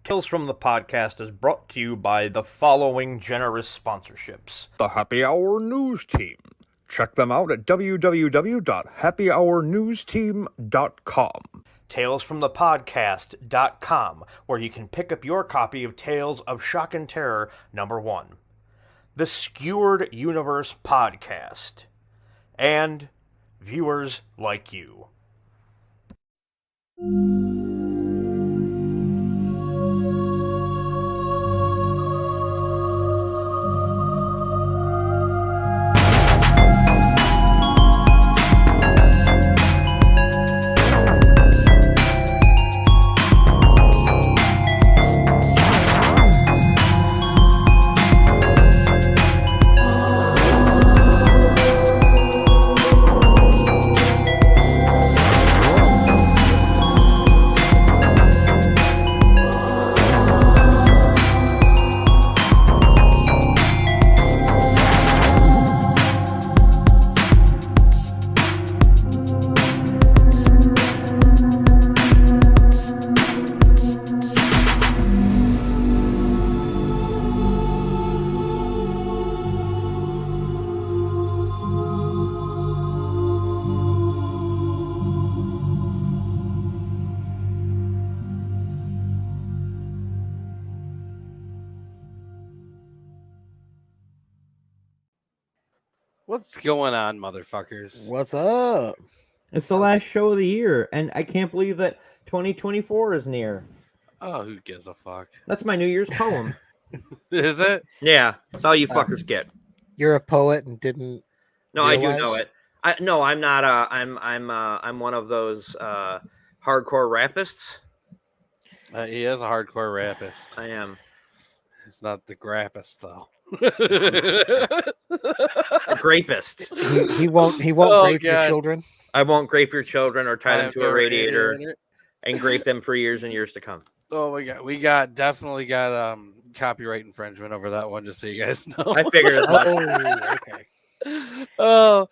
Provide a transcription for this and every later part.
Tales from the Podcast is brought to you by the following generous sponsorships. The Happy Hour News Team. Check them out at www.happyhournewsteam.com. TalesFromThePodcast.com, where you can pick up your copy of Tales of Shock and Terror #1. The Skewered Universe Podcast. And viewers like you. What's going on, motherfuckers? What's up? It's the last show of the year, and I can't believe that 2024 is near. Oh, who gives a fuck? That's my New Year's poem. Is it? Yeah, that's all you fuckers get. You're a poet and didn't. No, I do realize? know it. I'm not. I'm one of those hardcore rapists. He is a hardcore rapist. I am. He's not the grappist, though. A grapist. He won't. He won't Oh, rape your God. children. I won't grape your children or tie them I've to a never radiator hated it. and grape them for years and years to come. Oh my god, we definitely got copyright infringement over that one, just so you guys know. I figured as much. Oh, okay. Oh,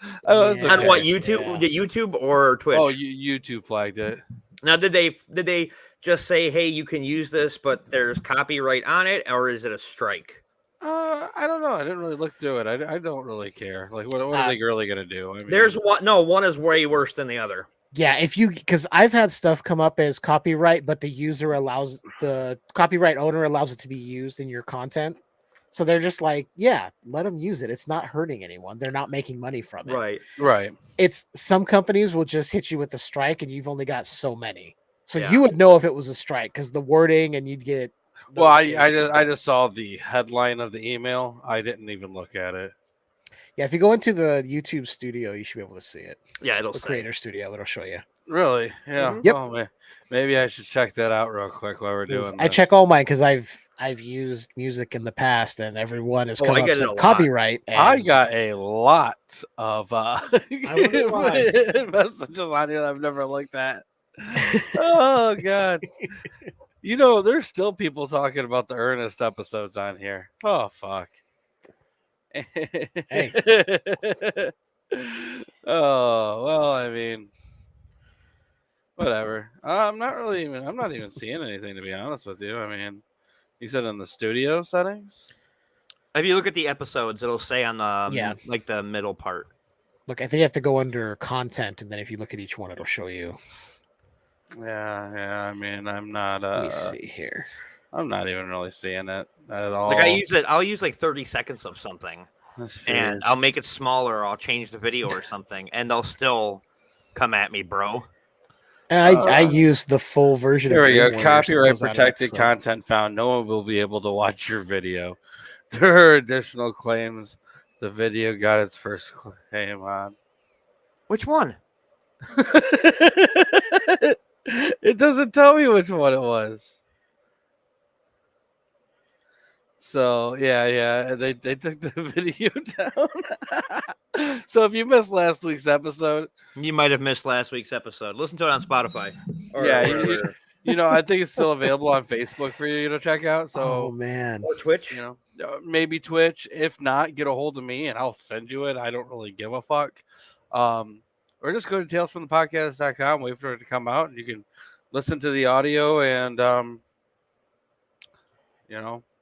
it's Yeah. On what, okay. YouTube? Yeah. Did YouTube or Twitch? Oh, YouTube flagged it. Now, did they just say, hey, you can use this, but there's copyright on it, or is it a strike? I don't know. I didn't really look through it. I don't really care. Like, what are they really gonna do? I mean, There's one. No, one is way worse than the other. Yeah, because I've had stuff come up as copyright, but the copyright owner allows it to be used in your content. So they're just like, yeah, let them use it. It's not hurting anyone. They're not making money from it. right. It's some companies will just hit you with a strike, and you've only got so many. So Yeah. you would know if it was a strike because the wording, and you'd get. Well, I notification. just saw the headline of the email. I didn't even look at it. Yeah, if you go into the YouTube studio, you should be able to see it. Yeah, it'll The say. creator studio, it'll show you. Really? Yeah. Mhm. Yep. Oh, man. Maybe I should check that out real quick while we're doing. I check all mine because I've used music in the past, and everyone has Oh, come I up get it said a lot. copyright. I and- got a lot of wonder why. messages on here that I've never looked at. Oh god. You know, there's still people talking about the Ernest episodes on here. Oh fuck. Hey. Oh well, I mean, whatever. I'm not even seeing anything, to be honest with you. I mean, you said in the studio settings. If you look at the episodes, it'll say on the Yeah. like the middle part. Look, I think you have to go under content, and then if you look at each one, it'll show you. Yeah. I mean, I'm not. Let me see here. I'm not even really seeing it at all. Like I'll use like 30 seconds of something, Let's see. and I'll make it smaller. Or I'll change the video or something, and they'll still come at me, bro. I use the full version. Here of we go. Dream Warriors that Copyright goes on it, protected so- content found. No one will be able to watch your video. There are additional claims. The video got its first claim on. Which one? It doesn't tell me which one it was. So yeah, they took the video down. So if you missed last week's episode, You might have missed last week's episode. Listen to it on Spotify. Yeah, or, you know, I think it's still available on Facebook for you to check out. Oh So man, or Twitch. you know, maybe Twitch. If not, get a hold of me and I'll send you it. I don't really give a fuck. Or just go to talesfromthepodcast.com, wait for it to come out, and you can listen to the audio and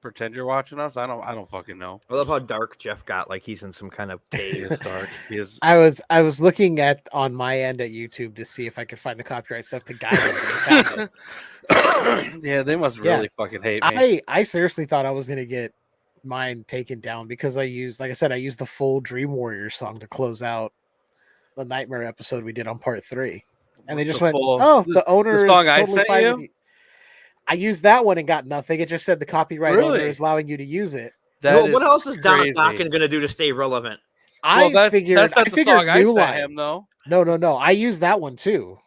pretend you're watching us. I don't fucking know. I love how dark Jeff got, like he's in some kind of He cave. is dark. He is. I was looking at on my end at YouTube to see if I could find the copyright stuff to guide them. But I found it. Yeah, they must Yeah. really fucking hate me. I seriously thought I was gonna get mine taken down because I used the full Dream Warriors song to close out the Nightmare episode we did on part 3, and they just went, "Oh, the owner the song is I totally sent fine you? with you." I used that one and got nothing. It just said the copyright owner Really? is allowing you to use it. That What else is Donna crazy. Dokken going to do to stay relevant? Well, figured that's not I the figured song I New sent Line. him, though. No. I used that one too.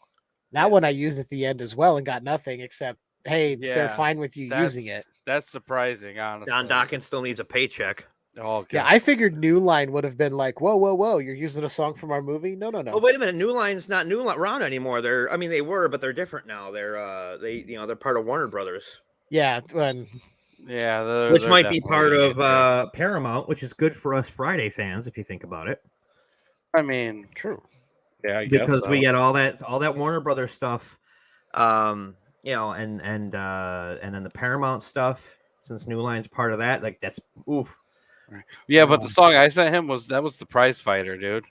That one I used at the end as well and got nothing except, hey, they're Yeah, fine with you using it. That's surprising, honestly. Don Dokken still needs a paycheck. Oh, God. Yeah, I figured New Line would have been like, whoa, you're using a song from our movie? No. Oh, wait a minute. New Line's not New Line around anymore. They were, but they're different now. They're part of Warner Brothers. Yeah, and Yeah, Which they're might be definitely part gonna of get there. Paramount, which is good for us Friday fans if you think about it, I mean, true. yeah, I guess because so. we get all that Warner Brothers stuff, and then the Paramount stuff. Since New Line's part of that, like that's oof. Yeah, but the song I sent him was the Prize Fighter, dude.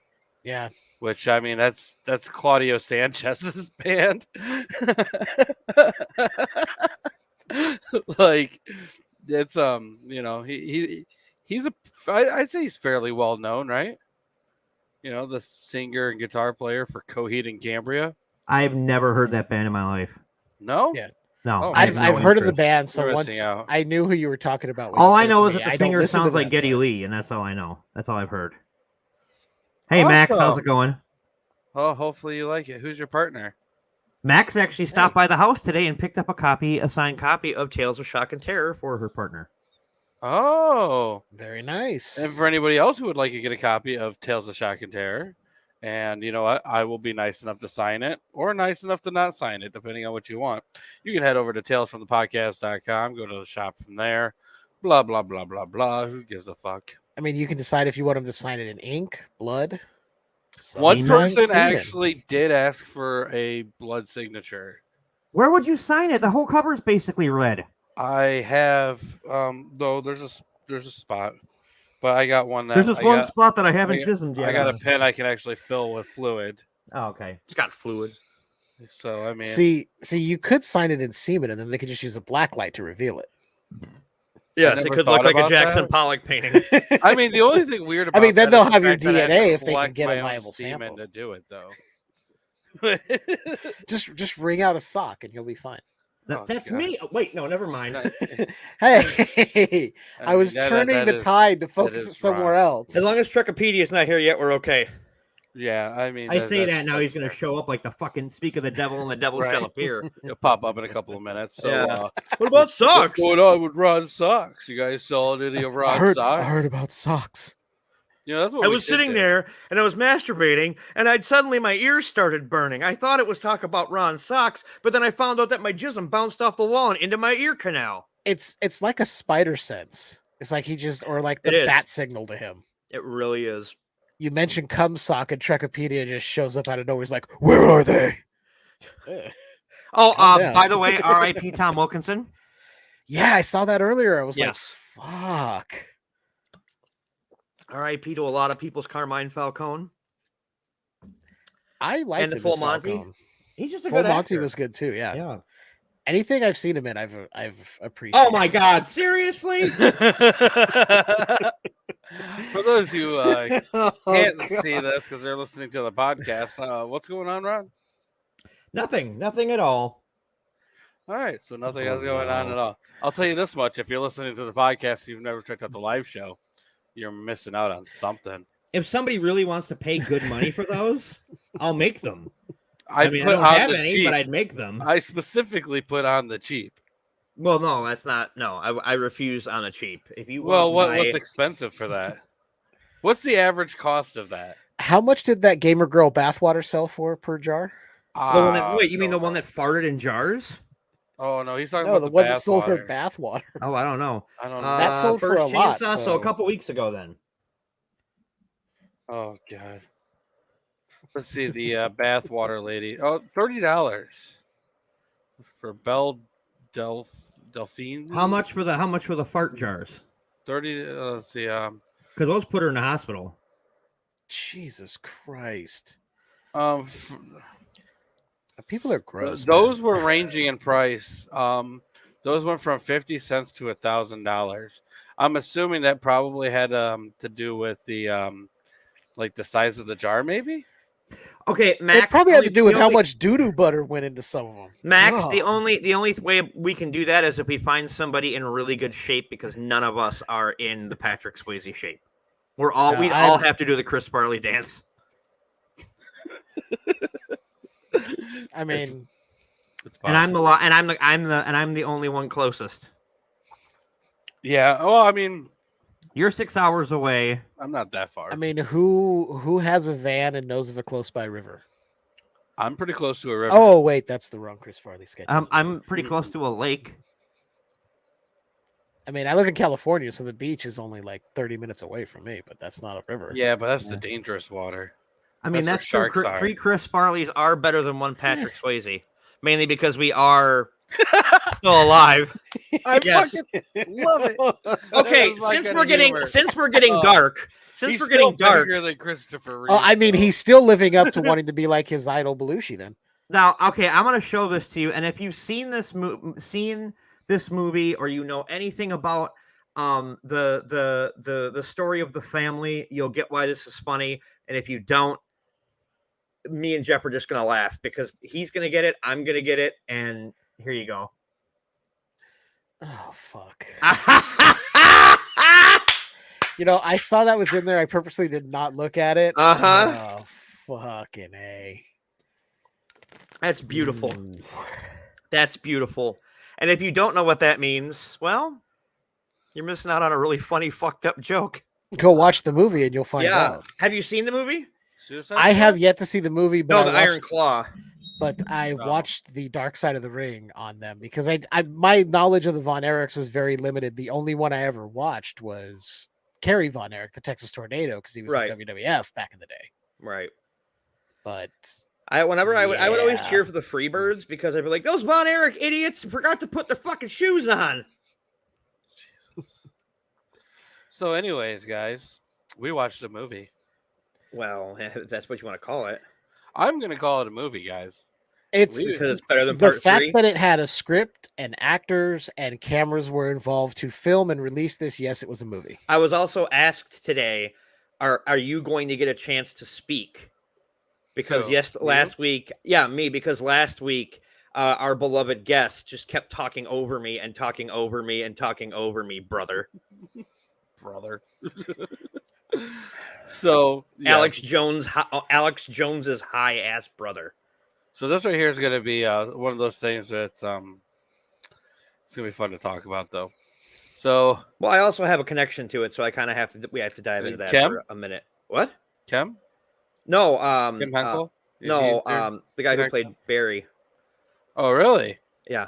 Yeah. Which I mean, that's Claudio Sanchez's band. Like, it's he's I'd say he's fairly well known, right? The singer and guitar player for Coheed and Cambria. I've never heard that band in my life. No, Yeah. No, Oh, I have I've no heard of the interest. band, so You're once missing out. I knew who you were talking about. when All you I said know it is to me. that the I don't singer listen to sounds like that Geddy band. Lee, and that's all I know. That's all I've heard. Hey, Max, how's Awesome. it going? Oh, hopefully you like it. Who's your partner? Max actually stopped by the house today and picked up a signed copy of Tales of Shock and Terror for her partner. Oh, Very nice. and for anybody else who would like to get a copy of Tales of Shock and Terror, and you know what, I will be nice enough to sign it or nice enough to not sign it, depending on what you want. You can head over to talesfromthepodcast.com, go to the shop from there. Blah blah blah blah blah. Who gives a fuck? I mean, you can decide if you want them to sign it in ink, blood. One sometimes person semen. actually did ask for a blood signature. Where would you sign it? The whole cover is basically red. I have no. There's a spot, but I got one that There's this I one got, spot that I haven't chismed yet. I got a pen I can actually fill with fluid. Oh, okay. It's got fluid. So I mean, See, you could sign it in semen, and then they could just use a black light to reveal it. Yes, it never could look thought like a about Jackson that. Pollock painting. I mean, the only thing weird about I mean, then that they'll is the have your fact that I have DNA to if they can collect get a my own viable semen sample. to do it, though. just wring out a sock, and you'll be fine. Oh, That's God. me. Oh, wait, no, never mind. Hey, I was mean, turning the is- tide to that focus is it somewhere wrong. else. As long as Trekopedia's not here yet, we're okay. Yeah, I mean, I say that now that's he's going to fair. show up like the fucking speak of the devil and the devil Right. shall appear. He'll pop up in a couple of minutes. So, Yeah. What about what's socks? going on with Ron Socks? You guys saw any of Ron Socks? I heard about socks. You know, that's what I we was should sitting do. there and I was masturbating, and suddenly my ears started burning. I thought it was talk about Ron socks, but then I found out that my jism bounced off the wall and into my ear canal. It's like a spider sense. It's like he just, or like It the is. bat signal to him. It really is. You mentioned cum sock, and Trekopedia just shows up out of nowhere. He's like, "Where are they?" Oh, Calm down. by the way, R.I.P. Tom Wilkinson. Yeah, I saw that earlier. I was Yes. like, "Fuck." R.I.P. to a lot of people's Carmine Falcone. I liked And the him Full as Monty? Falcone. He's just a Full good Monty actor. was good too. Yeah. Yeah. Anything I've seen him in, I've appreciated. Oh my God! Seriously? For those who Oh, can't God. see this because they're listening to the podcast, what's going on, Ron? Nothing at all. All right, so nothing Oh, else going on no. at all. I'll tell you this much: if you're listening to the podcast, you've never checked out the live show, you're missing out on something. If somebody really wants to pay good money for those, I'll make them. I mean, put I don't on have the any, cheap. but I'd make them. I specifically put on the cheap. Well, no, that's not. No, I refuse on a cheap. If you Well, want what's expensive for that? What's the average cost of that? How much did that Gamer Girl bathwater sell for per jar? wait, you mean the one that farted in jars? Oh no, he's talking No, about the one that bath sold her water. bathwater. Oh, I don't know. I don't know. That sold for First a lot, Chainsaw, so so- a couple weeks ago then. Oh god. Let's see the bath water lady. Oh, $30 for Belle Delphine. How much for the fart jars? 30. Let's see. Because those put her in the hospital. Jesus Christ. F- People are gross. those man. were ranging in price. Those went from 50 cents to $1,000. I'm assuming that probably had to do with the like the size of the jar, maybe. Okay, Max. It probably had to do with the how only- much doo-doo butter went into some of them. Max, the only way we can do that is if we find somebody in really good shape, because none of us are in the Patrick Swayze shape. We all have to do the Chris Farley dance. I mean, It's And I'm possible. I'm the only one closest. Yeah. Well, I mean, You're 6 hours away. I'm not that far. who has a van and knows of a close by river? I'm pretty close to a river. Oh wait, that's the wrong Chris Farley sketch. I'm pretty close to a lake. I mean, I live in California, so the beach is only like 30 minutes away from me, but that's not a river. Yeah, but that's the dangerous water. I mean, That's where that's true. sharks are. 3 Chris Farleys are better than 1 Patrick Swayze, mainly because we are still alive. I Yes. fucking love it. Okay, That was my since kind we're of getting humor. since we're getting Oh. dark, since He's we're getting still dark. bigger than Christopher Reeve. Oh, I mean, though. he's still living up to wanting to be like his idol Belushi. Then Now, okay, I'm gonna show this to you, and if you've seen this movie or you know anything about the story of the family, you'll get why this is funny. And if you don't, me and Jeff are just gonna laugh because he's gonna get it, I'm gonna get it, and here you go. oh fuck. Uh-huh. I saw that was in there. I purposely did not look at it. Oh fucking A. That's beautiful. Ooh. That's beautiful. And if you don't know what that means, well, you're missing out on a really funny, fucked up joke. Go watch the movie and you'll find out. Have you seen the movie? Suicide I Squad? have yet to see the movie, but No, I the watched, Iron Claw. but I Oh. watched the Dark Side of the Ring on them because I my knowledge of the Von Erichs was very limited. The only one I ever watched was Kerry Von Erich, the Texas Tornado, because he was Right. in WWF back in the day. Right. But I would always Yeah. cheer for the Freebirds because I'd be like, those Von Erich idiots forgot to put their fucking shoes on. So, anyways, guys, we watched a movie. Well, if that's what you want to call it. I'm gonna call it a movie, guys. it's Because it's better than the part fact 3. that it had a script and actors and cameras were involved to film and release this. Yes, it was a movie. I was also asked today, are you going to get a chance to speak? Because Who? yes, You? last week, me, because last week our beloved guest just kept talking over me and talking over me and talking over me, brother. So, yes. Alex Jones's high ass brother. So this right here is gonna be one of those things that it's gonna be fun to talk about, though. So, Well, I also have a connection to it, so I kind of we have to dive into that Kim? for a minute. What? Kim No, Kim Henkel. no, the guy who connect- played Barry. Oh, really? Yeah.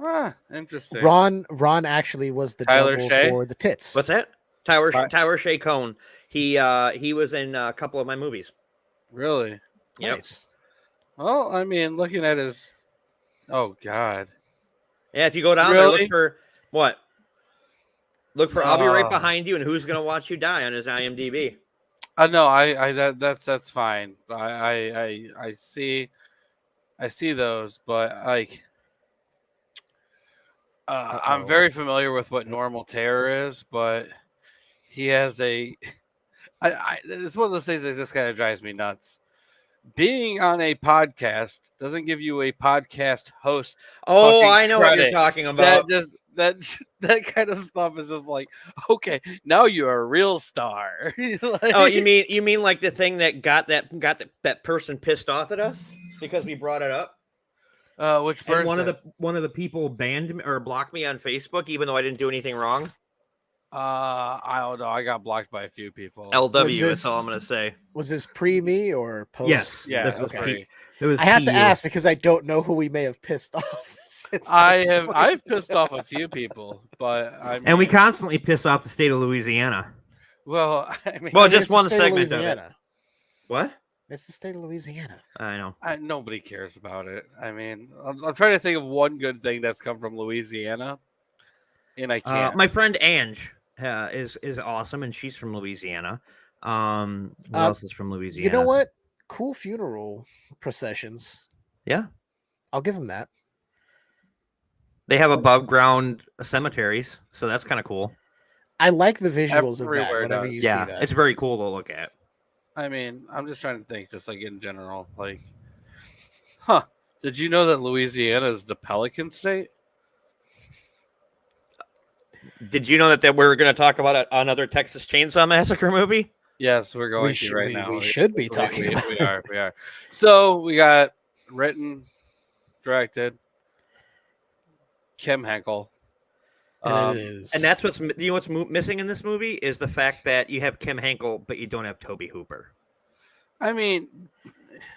Ah, interesting. Ron actually was the Tyler double Shea? for the tits. What's that? Tyler Right. Shea Cohn. He was in a couple of my movies. Really? Yep. Nice. Well, I mean, looking at his. Oh God. Yeah, if you go down there, Really? look for what? Look for I'll be right Oh. behind you and who's gonna watch you die on his IMDb. No, that's fine. I see those, but like, I'm Uh-oh. very familiar with what normal terror is, but he has a. It's one of those things that just kind of drives me nuts. Being on a podcast doesn't give you a podcast host. Oh, Fucking I know what you're credit. talking about. That kind of stuff is just like, okay, now you're a real star. Like- Oh, you mean like the thing that got that person pissed off at us because we brought it up? which person? And one of the people banned me or blocked me on Facebook, even though I didn't do anything wrong. I don't know. I got blocked by a few people. LW, Was that's this- all I'm gonna say. Was this pre me or post? Yes. Yeah, this was okay. pretty. It was I have to PU. ask because I don't know who we may have pissed off. since I've pissed off a few people, but I mean, And we constantly piss off the state of Louisiana. well, I mean, Well, I mean, just it's the one state of segment of it. Louisiana. What? It's the state of Louisiana. I know. Nobody cares about it. I mean, I'm trying to think of one good thing that's come from Louisiana, and I can't. My friend Ange is awesome, and she's from Louisiana. Who else is from Louisiana? You know what? Cool funeral processions. Yeah, I'll give them that. they have above ground cemeteries, so that's kind of cool. I like the visuals of that. Everywhere Whenever does. you Yeah, see that, it's very cool to look at. I mean, I'm just trying to think, just like in general, like, did you know that Louisiana is the Pelican State? Did you know that we're going to talk about another Texas Chainsaw Massacre movie? Yes, we're going to right we, now. We should be talking. We, about we are. We are. So we got written, directed, Kim Henkel. And it is. And that's what's missing in this movie is the fact that you have Kim Henkel, but you don't have Toby Hooper. I mean,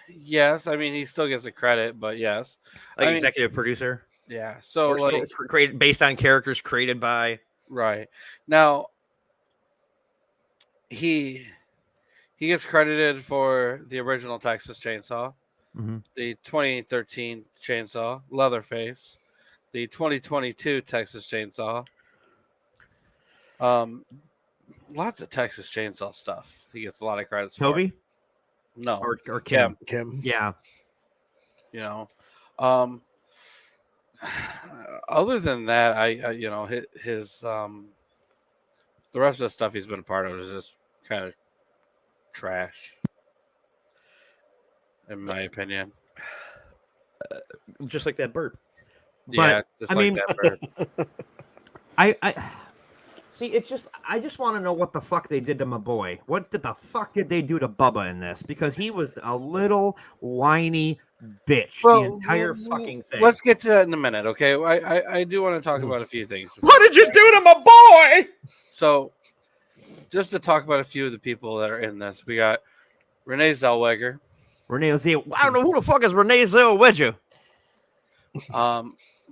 yes. I mean, he still gets the credit, but yes, Like I mean, executive producer. yeah. So Or like, created based on characters created by. right now, he gets credited for the original Texas Chainsaw, the 2013 Chainsaw, Leatherface, the 2022 Texas Chainsaw. Lots of Texas Chainsaw stuff. He gets a lot of credits for. Toby? No, Or Kim. Kim. Yeah. you know. Other than that, I you know, his the rest of the stuff he's been a part of is just kind of trash, in my opinion. Just like that bird. Yeah, But, just I like mean- that bird. I see. It's just I just want to know what the fuck they did to my boy. What the fuck did they do to Bubba in this? Because he was a little whiny bitch the entire fucking thing. Let's get to that in a minute, okay? I do want to talk about a few things. What did you do to my boy? So, just to talk about a few of the people that are in this, we got Renee Zellweger. Renee Zellweger. I don't know who the fuck is Renee Zellweger.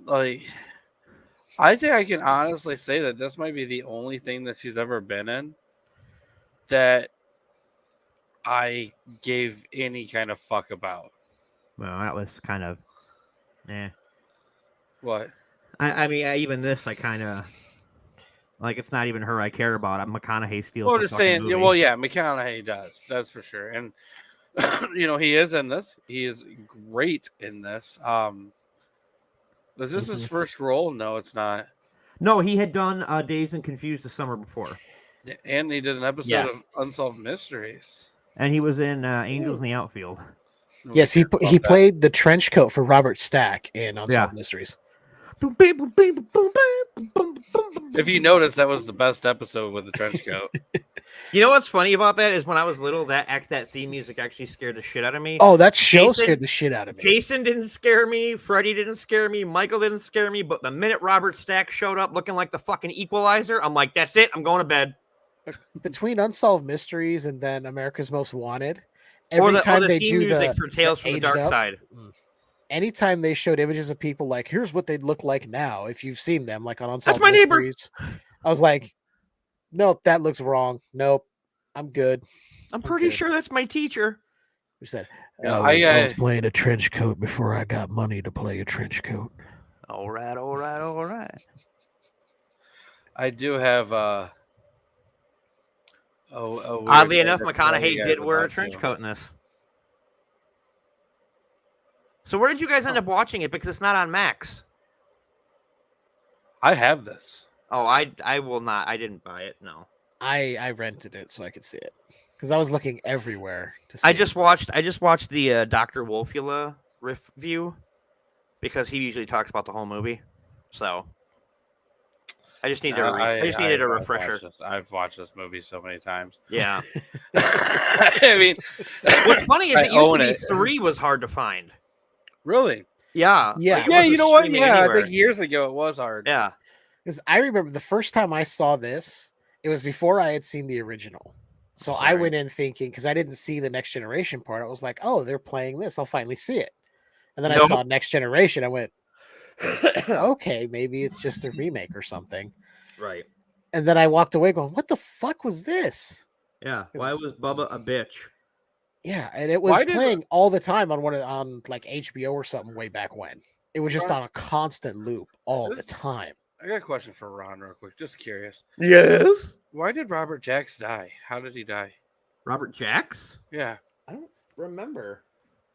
Like, I think I can honestly say that this might be the only thing that she's ever been in that I gave any kind of fuck about. Well, that was kind of, What? I mean, even this, I kind of like. It's not even her I care about. McConaughey steals. Well, the just fucking saying. movie. Well, yeah, McConaughey does. That's for sure. And you know, he is in this. He is great in this. Was this his first role? No, it's not. No, he had done Dazed and Confused the summer before, And he did an episode Yeah. of Unsolved Mysteries. and he was in Angels in the Outfield. Nobody Yes, he cares about he that. played the trench coat for Robert Stack in Unsolved Mysteries. If you notice, that was the best episode with the trench coat. You know what's funny about that is when I was little, that theme music actually scared the shit out of me. Oh, that show Jason- scared the shit out of me. Jason didn't scare me. Freddie didn't scare me. Michael didn't scare me. But the minute Robert Stack showed up looking like the fucking Equalizer, I'm like, that's it. I'm going to bed. Between Unsolved Mysteries and then America's Most Wanted, Or every the time they theme do music the for Tales from the aged Dark up, Side. anytime they showed images of people like, here's what they'd look like now if you've seen them, like on Unsolved my neighbor. Mysteries, I was like, nope, that looks wrong. Nope, I'm good. I'm pretty good. sure that's my teacher. Who said? Yeah, I was playing a trench coat before I got money to play a trench coat. All right, all right, all right. I do have. Oddly enough, McConaughey did wear a trench coat in this. So where did you guys end up watching it? Because it's not on Max. I have this. Oh, I will not. I didn't buy it. No. I rented it so I could see it because I was looking everywhere to see I it. just watched the Dr. Wolfula review because he usually talks about the whole movie. So I just need needed a refresher. I've watched this movie so many times. Yeah. I mean, What's funny is I it used own to be it. 3 was hard to find. really? Yeah. Yeah. like, it Yeah, wasn't you know what? streaming Yeah, I anywhere. think years ago it was hard. Yeah. Because I remember the first time I saw this, it was before I had seen the original. So I Sorry. went in thinking, because I didn't see the Next Generation part, I was like, oh, they're playing this. I'll finally see it. And then I Nope. saw Next Generation. I went, okay, maybe it's just a remake or something. Right. And then I walked away going, what the fuck was this? Yeah. Why was Bubba a bitch? Yeah, and it was Why did- playing all the time on like HBO or something way back when. It was just on a constant loop all the This- time. I got a question for Ron, real quick. Just curious. Yes. Why did Robert Jacks die? How did he die? Robert Jacks? Yeah, I don't remember.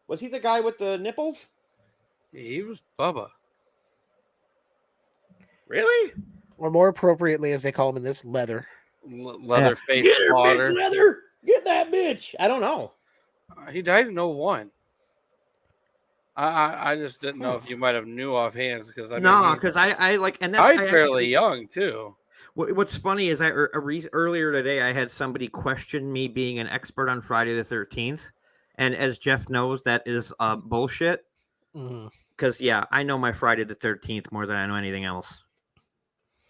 Was he the guy with the nipples? he was Bubba. Really? Or more appropriately, as they call him in this, Leather. Leatherface Get her, Slaughter. bitch, Leather! Get that bitch! I don't know. He died in 01. I just didn't know if you might have knew offhand because No, because I like, and that's died I fairly actually- young too. What's funny is earlier today I had somebody question me being an expert on Friday the 13th, and as Jeff knows, that is bullshit. Mhm. Because yeah, I know my Friday the 13th more than I know anything else.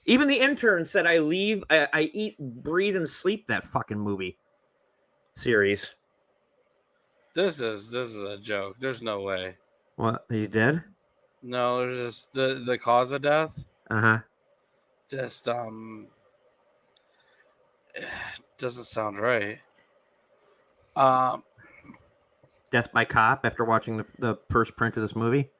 Even the intern said I eat, breathe, and sleep that fucking movie series. This is a joke. There's no way. What? Are you dead? No, there's just the cause of death. Uh-huh. Just doesn't sound right. Death by cop after watching the first print of this movie.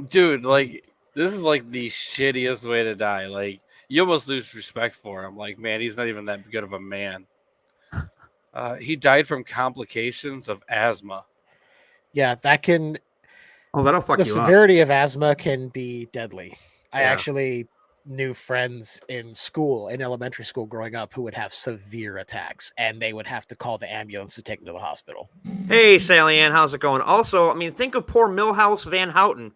Dude, like this is like the shittiest way to die. Like you almost lose respect for him. Like, man, he's not even that good of a man. He died from complications of asthma. Yeah, that can. Oh, that'll fuck The you up. severity of asthma can be deadly. I Yeah. actually knew friends in school, in elementary school growing up, who would have severe attacks, and they would have to call the ambulance to take them to the hospital. Hey, Sally Ann, how's it going? Also, I mean, think of poor Milhouse Van Houten.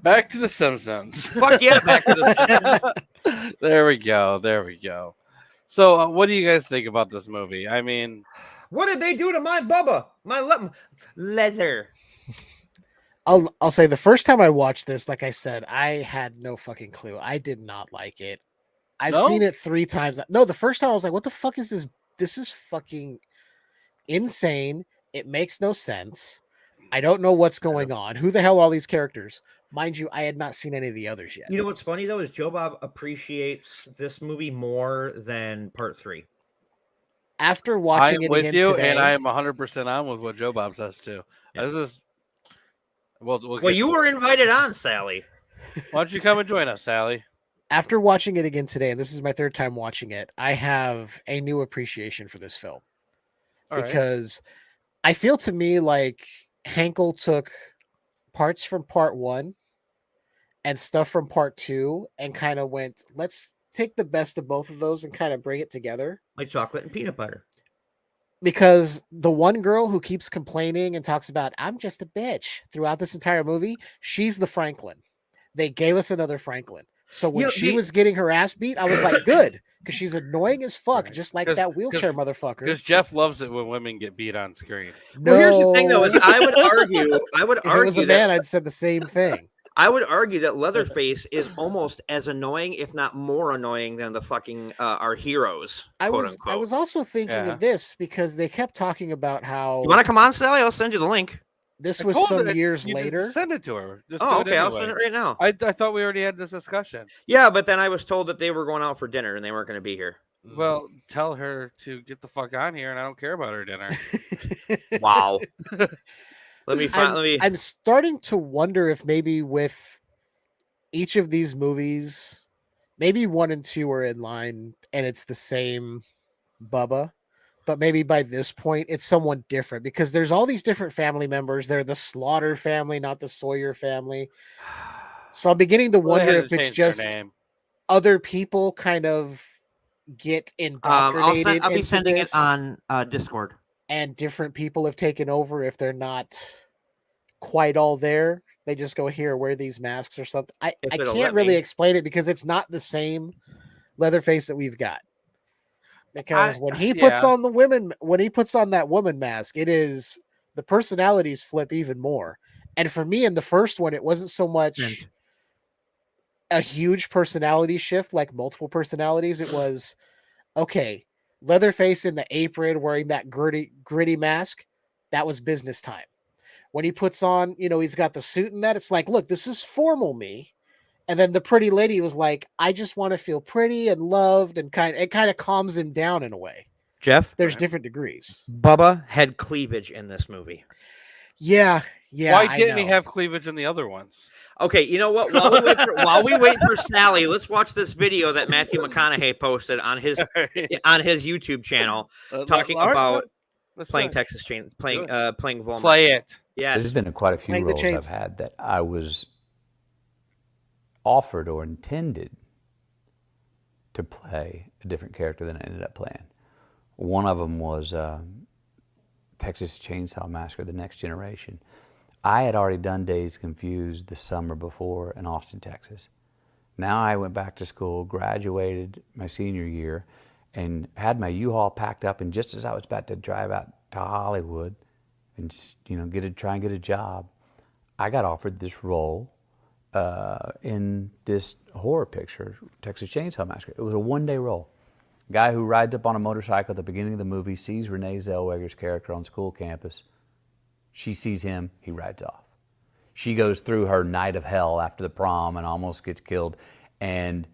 Back to the Simpsons. Fuck yeah, back to the. There we go. There we go. So, what do you guys think about this movie? I mean, What did they do to my Bubba? My leather. I'll say the first time I watched this, like I said, I had no fucking clue. I did not like it. I've No? seen it 3 times. No, the first time I was like, what the fuck is this? This is fucking insane. It makes no sense. I don't know what's going on. Who the hell are all these characters? Mind you, I had not seen any of the others yet. You know what's funny though is Joe Bob appreciates this movie more than Part 3. After I'm watching it with again you, today, and I am 100% on with what Joe Bob says too. Yeah. This is we'll Well, get you to were it. invited on, Sally. Why don't you come and join us, Sally? after watching it again today, and this is my 3rd time watching it, I have a new appreciation for this film. All right. Because I feel to me like Hankel took parts from part 1 and stuff from part 2 and kind of went, let's take the best of both of those and kind of bring it together. Like chocolate and peanut butter. Because the one girl who keeps complaining and talks about, I'm just a bitch throughout this entire movie, she's the Franklin. They gave us another Franklin. So when You know, she was getting her ass beat, I was like, good, because she's annoying as fuck, Right. just like 'Cause- that wheelchair 'cause- motherfucker. Because Jeff loves it when women get beat on screen. Well, here's the thing though: No. is I would argue, If it was a man, I'd said the same thing. I would argue that Leatherface is almost as annoying, if not more annoying, than the fucking our heroes. I quote was unquote. also thinking Yeah. of this because they kept talking about how You want to come on, Sally? I'll send you the link. this I was told some her, years you later. Send it to her. Just do Oh, it okay. I'll anyway. send it right now. I thought we already had this discussion. Yeah, but then I was told that they were going out for dinner and they weren't going to be here. Well, tell her to get the fuck on here, and I don't care about her dinner. Wow. Let me find. I'm starting to wonder if maybe with each of these movies, maybe 1 and 2 are in line and it's the same Bubba, but maybe by this point it's someone different because there's all these different family members. They're the Slaughter family, not the Sawyer family. So I'm beginning to Well, they wonder had if to it's change their just name. other people kind of get indoctrinated I'll be into sending this it on Discord. and different people have taken over if they're not quite all there. They just go, here, wear these masks or something. I If it'll can't let really me. explain it because it's not the same Leatherface that we've got. Because when he puts on when he puts on that woman mask, it is the personalities flip even more. And for me in the first one, it wasn't so much Hint. a huge personality shift, like multiple personalities. It was, okay, Leatherface in the apron wearing that gritty mask, that was business time. When he puts on, he's got the suit and that, it's like, look, this is formal me. And then the pretty lady was like, I just want to feel pretty and loved, and it kind of calms him down in a way. Jeff, There's different degrees. Bubba had cleavage in this movie. Yeah. Why didn't he I know. have cleavage in the other ones? Okay, you know what? While we wait for Sally, let's watch this video that Matthew McConaughey posted on his YouTube channel, talking about playing Texas Chain, playing Volmer. Play it. Yes, There's been quite a few Playing the roles I've chains. had that I was offered or intended to play a different character than I ended up playing. One of them was Texas Chainsaw Massacre: The Next Generation. I had already done Days Confused the summer before in Austin, Texas. Now I went back to school, graduated my senior year, and had my U-Haul packed up. And just as I was about to drive out to Hollywood and try and get a job, I got offered this role in this horror picture, Texas Chainsaw Massacre. It was a one-day role. Guy who rides up on a motorcycle at the beginning of the movie, sees Renee Zellweger's character on school campus. She sees him, he rides off. She goes through her night of hell after the prom and almost gets killed. And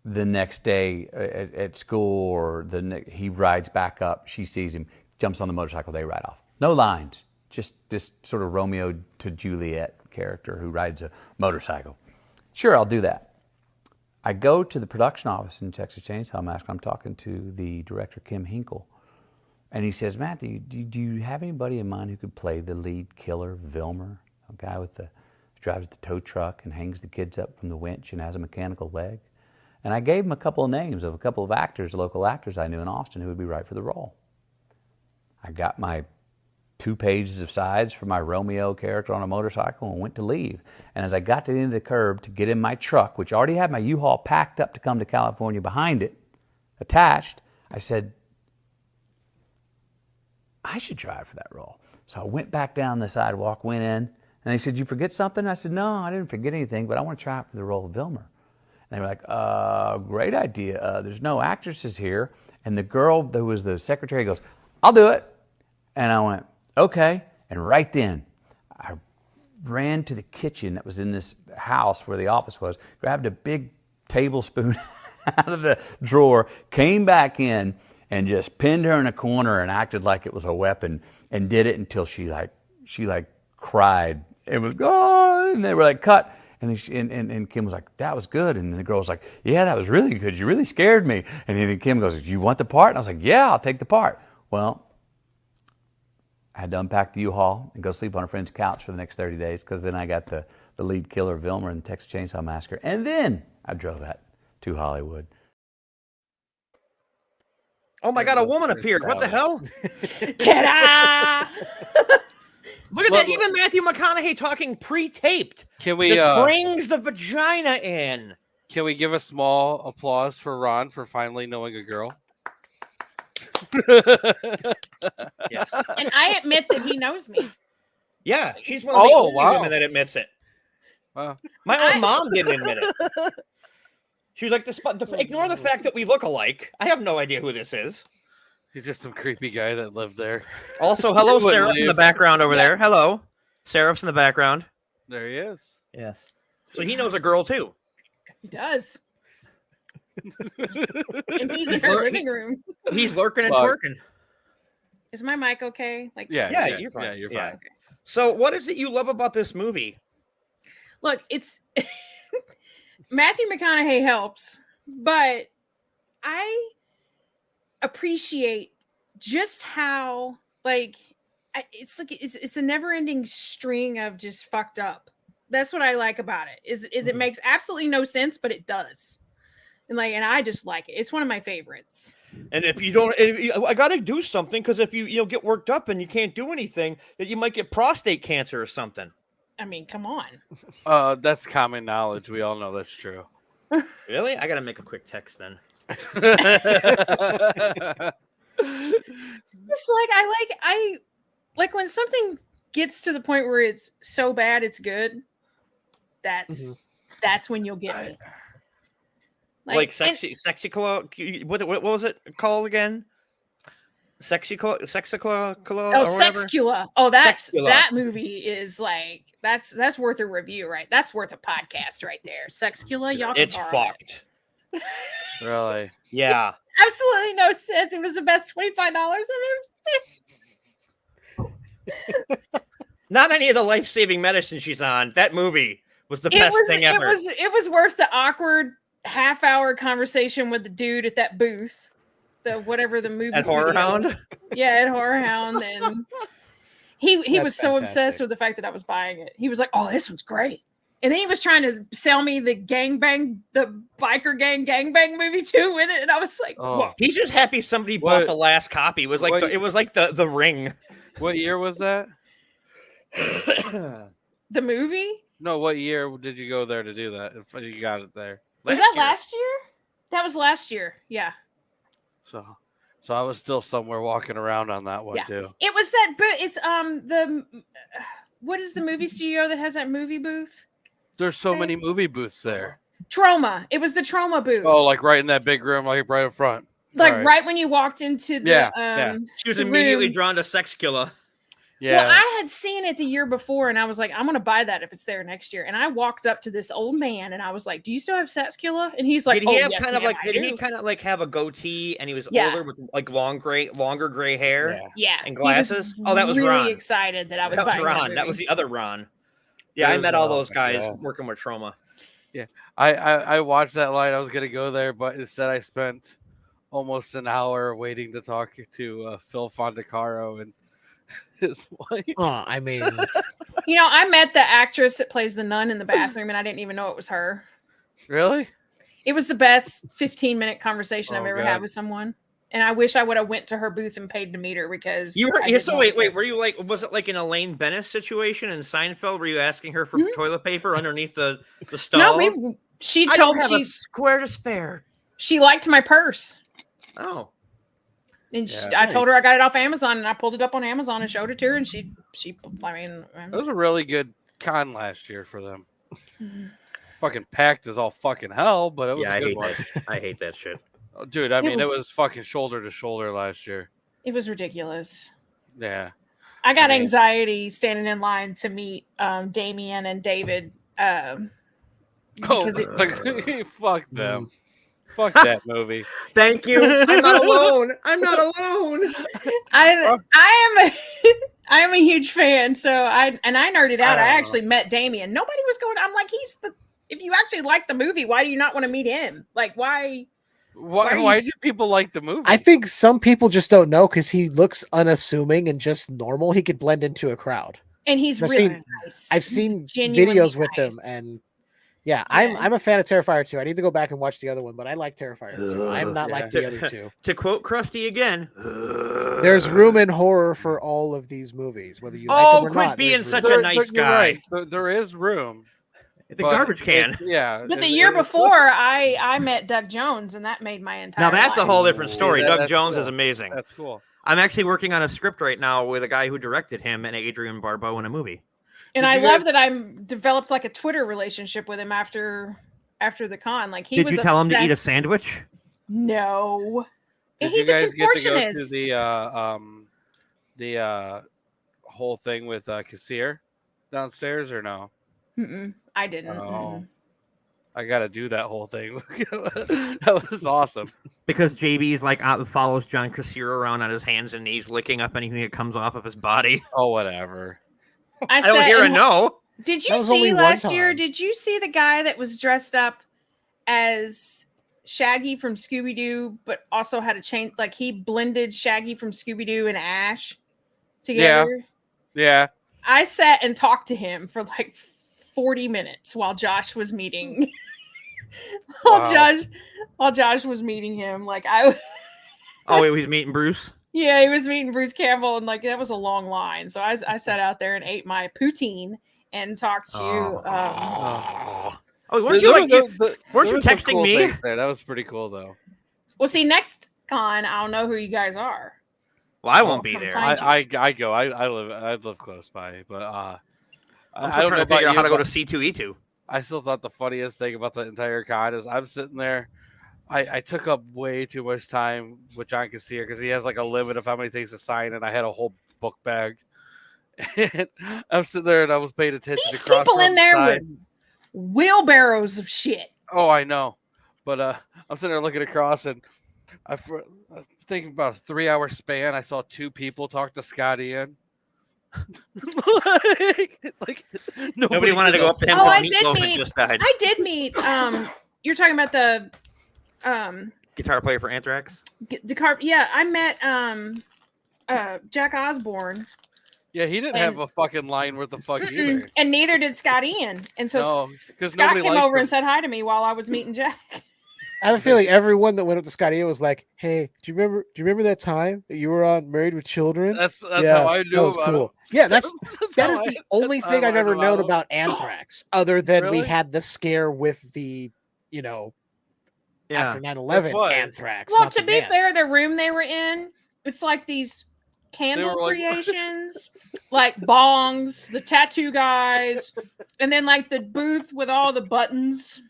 the next day at school, he rides back up, she sees him, jumps on the motorcycle, they ride off. No lines, just this sort of Romeo to Juliet character who rides a motorcycle. Sure, I'll do that. I go to the production office in Texas Chainsaw Massacre. I'm talking to the director, Kim Hinkle. And he says, Matthew, do you have anybody in mind who could play the lead killer, Vilmer? A guy who drives the tow truck and hangs the kids up from the winch and has a mechanical leg. And I gave him a couple of names of a couple of actors, local actors I knew in Austin who would be right for the role. I got my 2 pages of sides for my Romeo character on a motorcycle and went to leave. And as I got to the end of the curb to get in my truck, which already had my U-Haul packed up to come to California behind it, attached, I said, I should drive for that role. So I went back down the sidewalk, went in, and they said, you forget something? I said, no, I didn't forget anything, but I want to try out for the role of Vilmer. And they were like, great idea. There's no actresses here. And the girl who was the secretary goes, I'll do it. And I went, okay. And right then, I ran to the kitchen that was in this house where the office was, grabbed a big tablespoon out of the drawer, came back in, and just pinned her in a corner and acted like it was a weapon, and did it until she cried. It was gone, and they were like, cut. And Kim was like, that was good. And the girl was like, yeah, that was really good. You really scared me. And then Kim goes, do you want the part? And I was like, yeah, I'll take the part. Well, I had to unpack the U-Haul and go sleep on a friend's couch for the next 30 days because then I got the lead killer, Vilmer, in the Texas Chainsaw Massacre. And then I drove that to Hollywood. Oh my God, a woman appeared. What the hell? Ta-da! Look at that. Even Matthew McConaughey talking pre-taped. Can we just brings the vagina in. Can we give a small applause for Ron for finally knowing a girl? Yes. And I admit that he knows me. Yeah, she's one of the only wow. women that admits it. Wow. My own mom didn't admit it. She was like, ignore the fact that we look alike. I have no idea who this is. He's just some creepy guy that lived there. Also, hello, Wouldn't Seraph in the leave. background over there. Hello. Seraph's in the background. There he is. Yes. So he knows a girl, too. He does. And he's in our living room. He's lurking and Fuck. twerking. Is my mic okay? Yeah, you're fine. Yeah, you're Yeah. fine. So what is it you love about this movie? Look, it's Matthew McConaughey helps, but I appreciate just how it's a never-ending string of just fucked up. That's what I like about it. Is it makes absolutely no sense, but it does. And I just like it. It's one of my favorites. And if you don't, I got to do something because if you get worked up and you can't do anything, that you might get prostate cancer or something. I mean, come on. That's common knowledge. We all know that's true. Really? I got to make a quick text then. Just I like when something gets to the point where it's so bad it's good. That's when you'll get me. Like sexy what was it called again? Sexicula. Oh, Sexcula. Oh, Sexcula. that movie is that's worth a review, right? That's worth a podcast right there. Sexcula, y'all. It's fucked. Really? Yeah. absolutely no sense. It was the best $25 I've ever spent. Not any of the life-saving medicine she's on. That movie was the best thing ever. It was worth the awkward half-hour conversation with the dude at that booth, the whatever the movie At Horror studio. Hound. Yeah, at Horror Hound, and he That's was so obsessed fantastic. with the fact that I was buying it. He was like, "Oh, this one's great," and then he was trying to sell me the biker gangbang movie too with it, and I was like, Oh. "Whoa." He's just happy somebody What- bought the last copy. It was like what- it was like the Ring. What year was that? The movie No, what year did you go there to do that? If you got it there. was that last year? That was last year. Yeah. So I was still somewhere walking around on that one Yeah. too. It was that booth. It's the what is the movie studio that has that movie booth? There's so many movie booths there. Trauma. It was the Trauma booth. Oh, like right in that big room, like right up front. like Alright. right when you walked into the Yeah. She was the immediately room. drawn to Sex Killer. Yeah. Well, I had seen it the year before, and I was like, I'm gonna buy that if it's there next year. And I walked up to this old man, and I was like, "Do you still have Sex Killer?" And he's like, Did he "Oh, have yes, kind of ma'am, like? I Did he do." kind of like have a goatee, and he was Yeah. older with like longer gray hair? Yeah. Yeah, and he was glasses? Oh, that was really Ron. excited that I was That was buying Ron. That movie. was the other Ron. Yeah, I There's met all no- those guys yeah. working with Trauma. I watched that line. I was gonna go there, but instead I spent almost an hour waiting to talk to Phil Fondacaro and his wife. Oh, I mean, You know, I met the actress that plays the nun in the bathroom, and I didn't even know it was her. Really? It was the best 15-minute conversation I've Oh, ever God. had with someone. And I wish I would have went to her booth and paid to meet her because You were I yeah, didn't so know wait, it was her. were you like was it like an Elaine Bennis situation in Seinfeld? Were you asking her for Mhm. toilet paper underneath the stall? No, she I told don't have a she square to spare. she liked my purse. Oh, And Yeah, I told her I nice. got it off Amazon, and I pulled it up on Amazon and showed it to her, and she I mean, It was a really good con last year for them. Fucking packed as all fucking hell, but it was yeah, a I good hate one. that. I hate that shit. Oh, dude, I mean, it was- was fucking shoulder to shoulder last year. it was ridiculous. Yeah. I got I mean- anxiety standing in line to meet Damien and David. Oh, because it- fuck them. Fuck that movie. Thank you. I'm not alone. I'm not alone. I am I am a huge fan. So I nerded out. I actually met Damien. Nobody was going. I'm like, if you actually like the movie, why do you not want to meet him? Like, why? are you Why s- do people like the movie? I think some people just don't know because he looks unassuming and just normal. He could blend into a crowd. And he's I've really seen- nice. I've He's seen genuinely videos with nice. him, and yeah, Yeah. I'm a fan of Terrifier 2. I need to go back and watch the other one, but I like Terrifier 2. I'm not like the other two. To quote Krusty again. There's room in horror for all of these movies, whether you like Oh, them or quit not. being there's such room. a nice you're guy. right. There is room. The but garbage can. Yeah. But the it- year it- before, I met Doug Jones, and that made my entire. Now that's a life. whole different story. Yeah, Doug that's Jones cool. is amazing. That's cool. I'm actually working on a script right now with a guy who directed him and Adrian Barbeau in a movie. And Did I you love guys- that I developed like a Twitter relationship with him after the con. Like he Did was. you tell him to eat a obsessed- sandwich? No. Did He's you a guys get to go to contortionist. the whole thing with Kassir downstairs or no? Mm-mm, I didn't. Oh. I got to do that whole thing. That was awesome. Because JB's like follows John Kassir around on his hands and knees, licking up anything that comes off of his body. Oh, whatever. I don't hear a no. Did you That was only see one last year? time. Did you see the guy that was dressed up as Shaggy from Scooby Doo, but also had a chain? Like he blended Shaggy from Scooby Doo and Ash together. Yeah. I sat and talked to him for like 40 minutes while Josh was meeting. Wow. While Josh was meeting him, like I. Oh, he was meeting Bruce. Yeah, he was meeting Bruce Campbell, and like that was a long line. So I sat out there and ate my poutine and talked to. Oh, There- weren't you there- like there- you- there- weren't there you was some texting cool me? things there. That was pretty cool, though. Well, see, next con, I'll know who you guys are. Well, I won't be come there. find I go. I live close by, but I'm I still don't know trying to about figure out you, how to go to but C2E2. I still thought the funniest thing about the entire con is I'm sitting there. I took up way too much time with John Kassir because he has like a limit of how many things to sign, and I had a whole book bag. And I'm sitting there and I was paying attention These to cross people in there side. with wheelbarrows of shit. Oh, I know, but I'm sitting there looking across, and I think about a 3-hour span. I saw 2 people talk to Scott Ian. like Nobody wanted to go up to him. Oh, because I did Meatloaf had meet. just died. I did meet. You're talking about the Guitar player for Anthrax. Yeah, I met Jack Osborne. Yeah, he didn't have a fucking line worth of fuck either. And neither did Scott Ian. And so No, Scott came over him. and said hi to me while I was meeting Jack. I have a feeling everyone that went up to Scott Ian was like, "Hey, do you remember that time that you were on Married with Children?" That's Yeah, how I that knew was about cool. him. Yeah, that is how the only thing I've ever known about Anthrax, other than we Really? had the scare with the, after 9/11 was. Anthrax. Well, not to the be band. fair, the room they were in, it's like these candle like- creations, like bongs, the tattoo guys, and then like the booth with all the buttons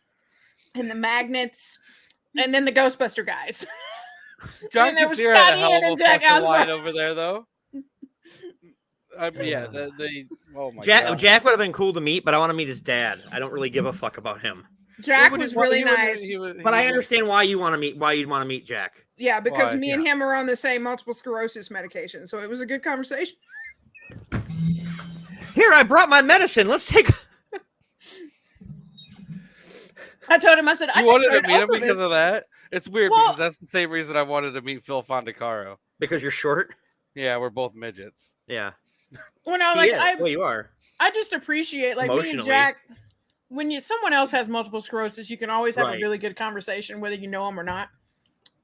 and the magnets, and then the Ghostbuster guys. John there was Kassir had Scott a hell Ian of and a Jack fucking line Osborne. over there, though. Yeah, they. Oh my Jack, god. Jack would have been cool to meet, but I want to meet his dad. I don't really give a fuck about him. Jack was really nice. But I understand why you'd want to meet Jack. Yeah, because Why? me and him are on the same multiple sclerosis medication, so it was a good conversation. Here, I brought my medicine. Let's take. I told him, I said, I You just wanted to read meet him Oprah because this. of that? It's weird Well- because that's the same reason I wanted to meet Phil Fondacaro. Because you're short. Yeah, we're both midgets. Yeah. Well, no, He like is. Well, you are. I just appreciate like me and Emotionally. Jack. When someone else has multiple sclerosis, you can always have Right. a really good conversation, whether you know him or not.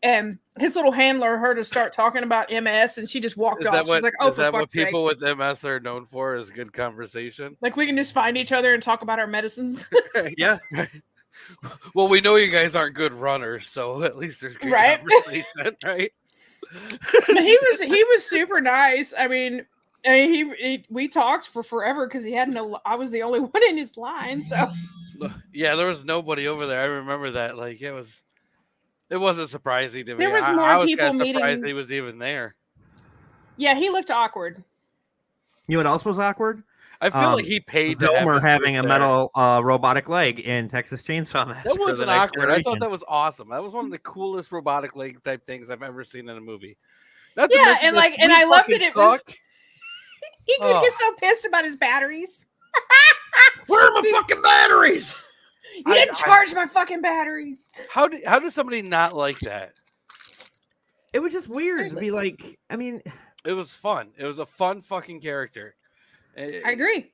And his little handler heard us start talking about MS, and she just walked Is off. that She's what, like, "Oh, is for that what fuck's sake!" people with MS are known for? Is good conversation? Like we can just find each other and talk about our medicines, Yeah. Well, we know you guys aren't good runners, so at least there's good Right? conversation, right? But he was super nice. I mean, we talked for forever because he had no. I was the only one in his line, so Yeah, there was nobody over there. I remember that. Like it wasn't surprising to me. There was more I was people kinda surprised meeting- he was even there. yeah, he looked awkward. You know what else was awkward? I feel like he paid to have Zomer his having group a there. metal robotic leg in Texas Chainsaw Massacre. That The wasn't Next awkward. I thought Generation. that was awesome. That was one of the coolest robotic leg type things I've ever seen in a movie. Not to Yeah, mention and the like, and sweet I loved that fucking it was. truck. He could Oh. get so pissed about his batteries. Where are my fucking batteries? You didn't charge my fucking batteries. How did somebody not like that? It was just weird to be like. I mean, It was fun. It was a fun fucking character. I agree.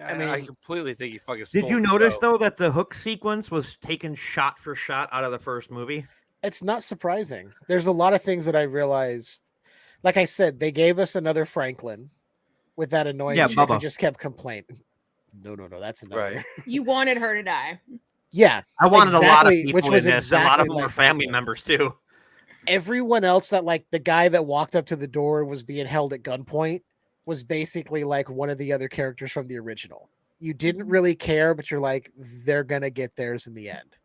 I completely think he fucking. did stole you the notice show. though that the hook sequence was taken shot for shot out of the first movie? It's not surprising. There's a lot of things that I realized. Like I said, they gave us another Franklin with that annoying chick who Bubba. just kept complaining. No, that's another. Right. You wanted her to die. Yeah, I wanted a lot of exactly, people which was in this. A lot of exactly them were like family Franklin. members too. Everyone else that like the guy that walked up to the door and was being held at gunpoint was basically like one of the other characters from the original. You didn't really care, but you're like, they're gonna get theirs in the end.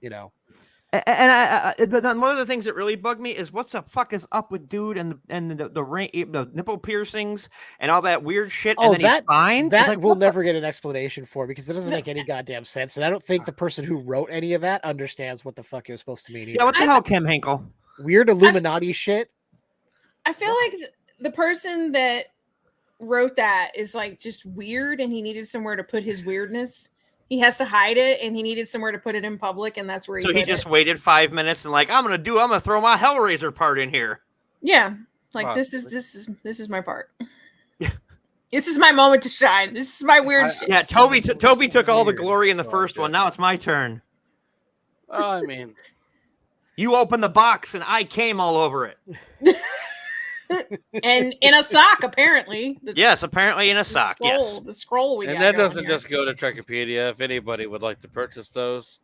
You know. And one of the things that really bugged me is what the fuck is up with dude and the nipple piercings and all that weird shit. Oh, and then he's fine. It's that like, we'll what the- never get an explanation for because it doesn't make any goddamn sense. And I don't think the person who wrote any of that understands what the fuck it was supposed to mean. Yeah, Either. what the hell, Kim Hinkle? Weird Illuminati shit. I feel like the person that wrote that is like just weird and he needed somewhere to put his weirdness. He has to hide it and he needed somewhere to put it in public and that's where he So he put just it. waited 5 minutes and like, I'm gonna throw my Hellraiser part in here. Yeah. Like Wow. this is my part. This is my moment to shine. This is my weird shit. Yeah, Toby took all the Weird. glory in the Oh, first good. one. Now it's my turn. Well, I mean, You opened the box and I came all over it. And in a sock, apparently. Yes, apparently in a sock. Yes. The scroll we and got that going doesn't here. just go to Trekkipedia. If anybody would like to purchase those,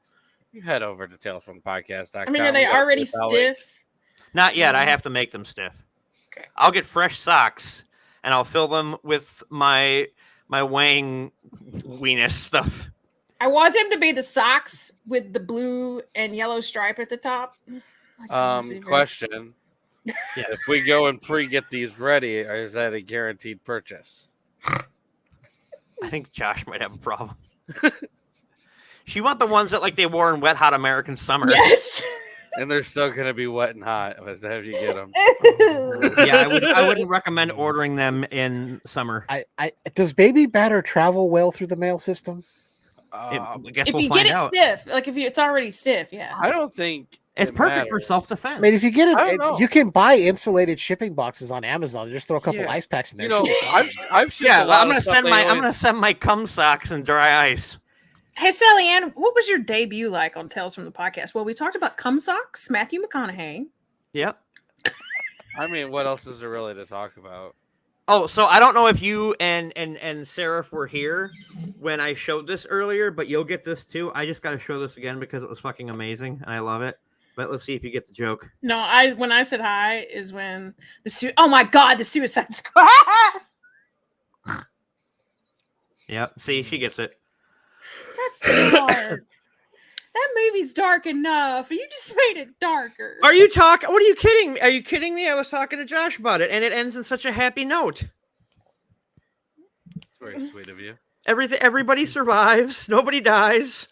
you head over to talesfrompodcast.com. I mean, are they already stiff? Not yet. I have to make them stiff. Okay. I'll get fresh socks and I'll fill them with my Wang weenus stuff. I want them to be the socks with the blue and yellow stripe at the top. Question. Yeah. If we go and pre-get these ready, is that a guaranteed purchase? I think Josh might have a problem. She want the ones that like they wore in Wet Hot American Summer. Yes. And they're still going to be wet and hot by the time you get them. Yeah, I wouldn't recommend ordering them in summer. Does baby batter travel well through the mail system? I guess If we'll you find get it out. stiff, like if it's already stiff, yeah. I don't think It's it perfect for matters. self-defense. I mean, if you get I don't it, know. you can buy insulated shipping boxes on Amazon. Just throw a couple Yeah. ice packs in there. You know, It should be fine. I've shipped yeah, a lot I'm of gonna stuff send they my always- cum socks in dry ice. Hey, Sally Ann, what was your debut like on Tales from the Podcast? Well, we talked about cum socks, Matthew McConaughey. Yep. I mean, what else is there really to talk about? Oh, so I don't know if you and Seraph were here when I showed this earlier, but you'll get this too. I just got to show this again because it was fucking amazing and I love it. But let's see if you get the joke. No, when I said hi is when oh my god, the Suicide Squad. Yep. See, she gets it. That's dark. That movie's dark enough. You just made it darker. Are you talking? What are you kidding? Are you kidding me? I was talking to Josh about it, and it ends in such a happy note. It's very sweet of you. Everybody survives. Nobody dies.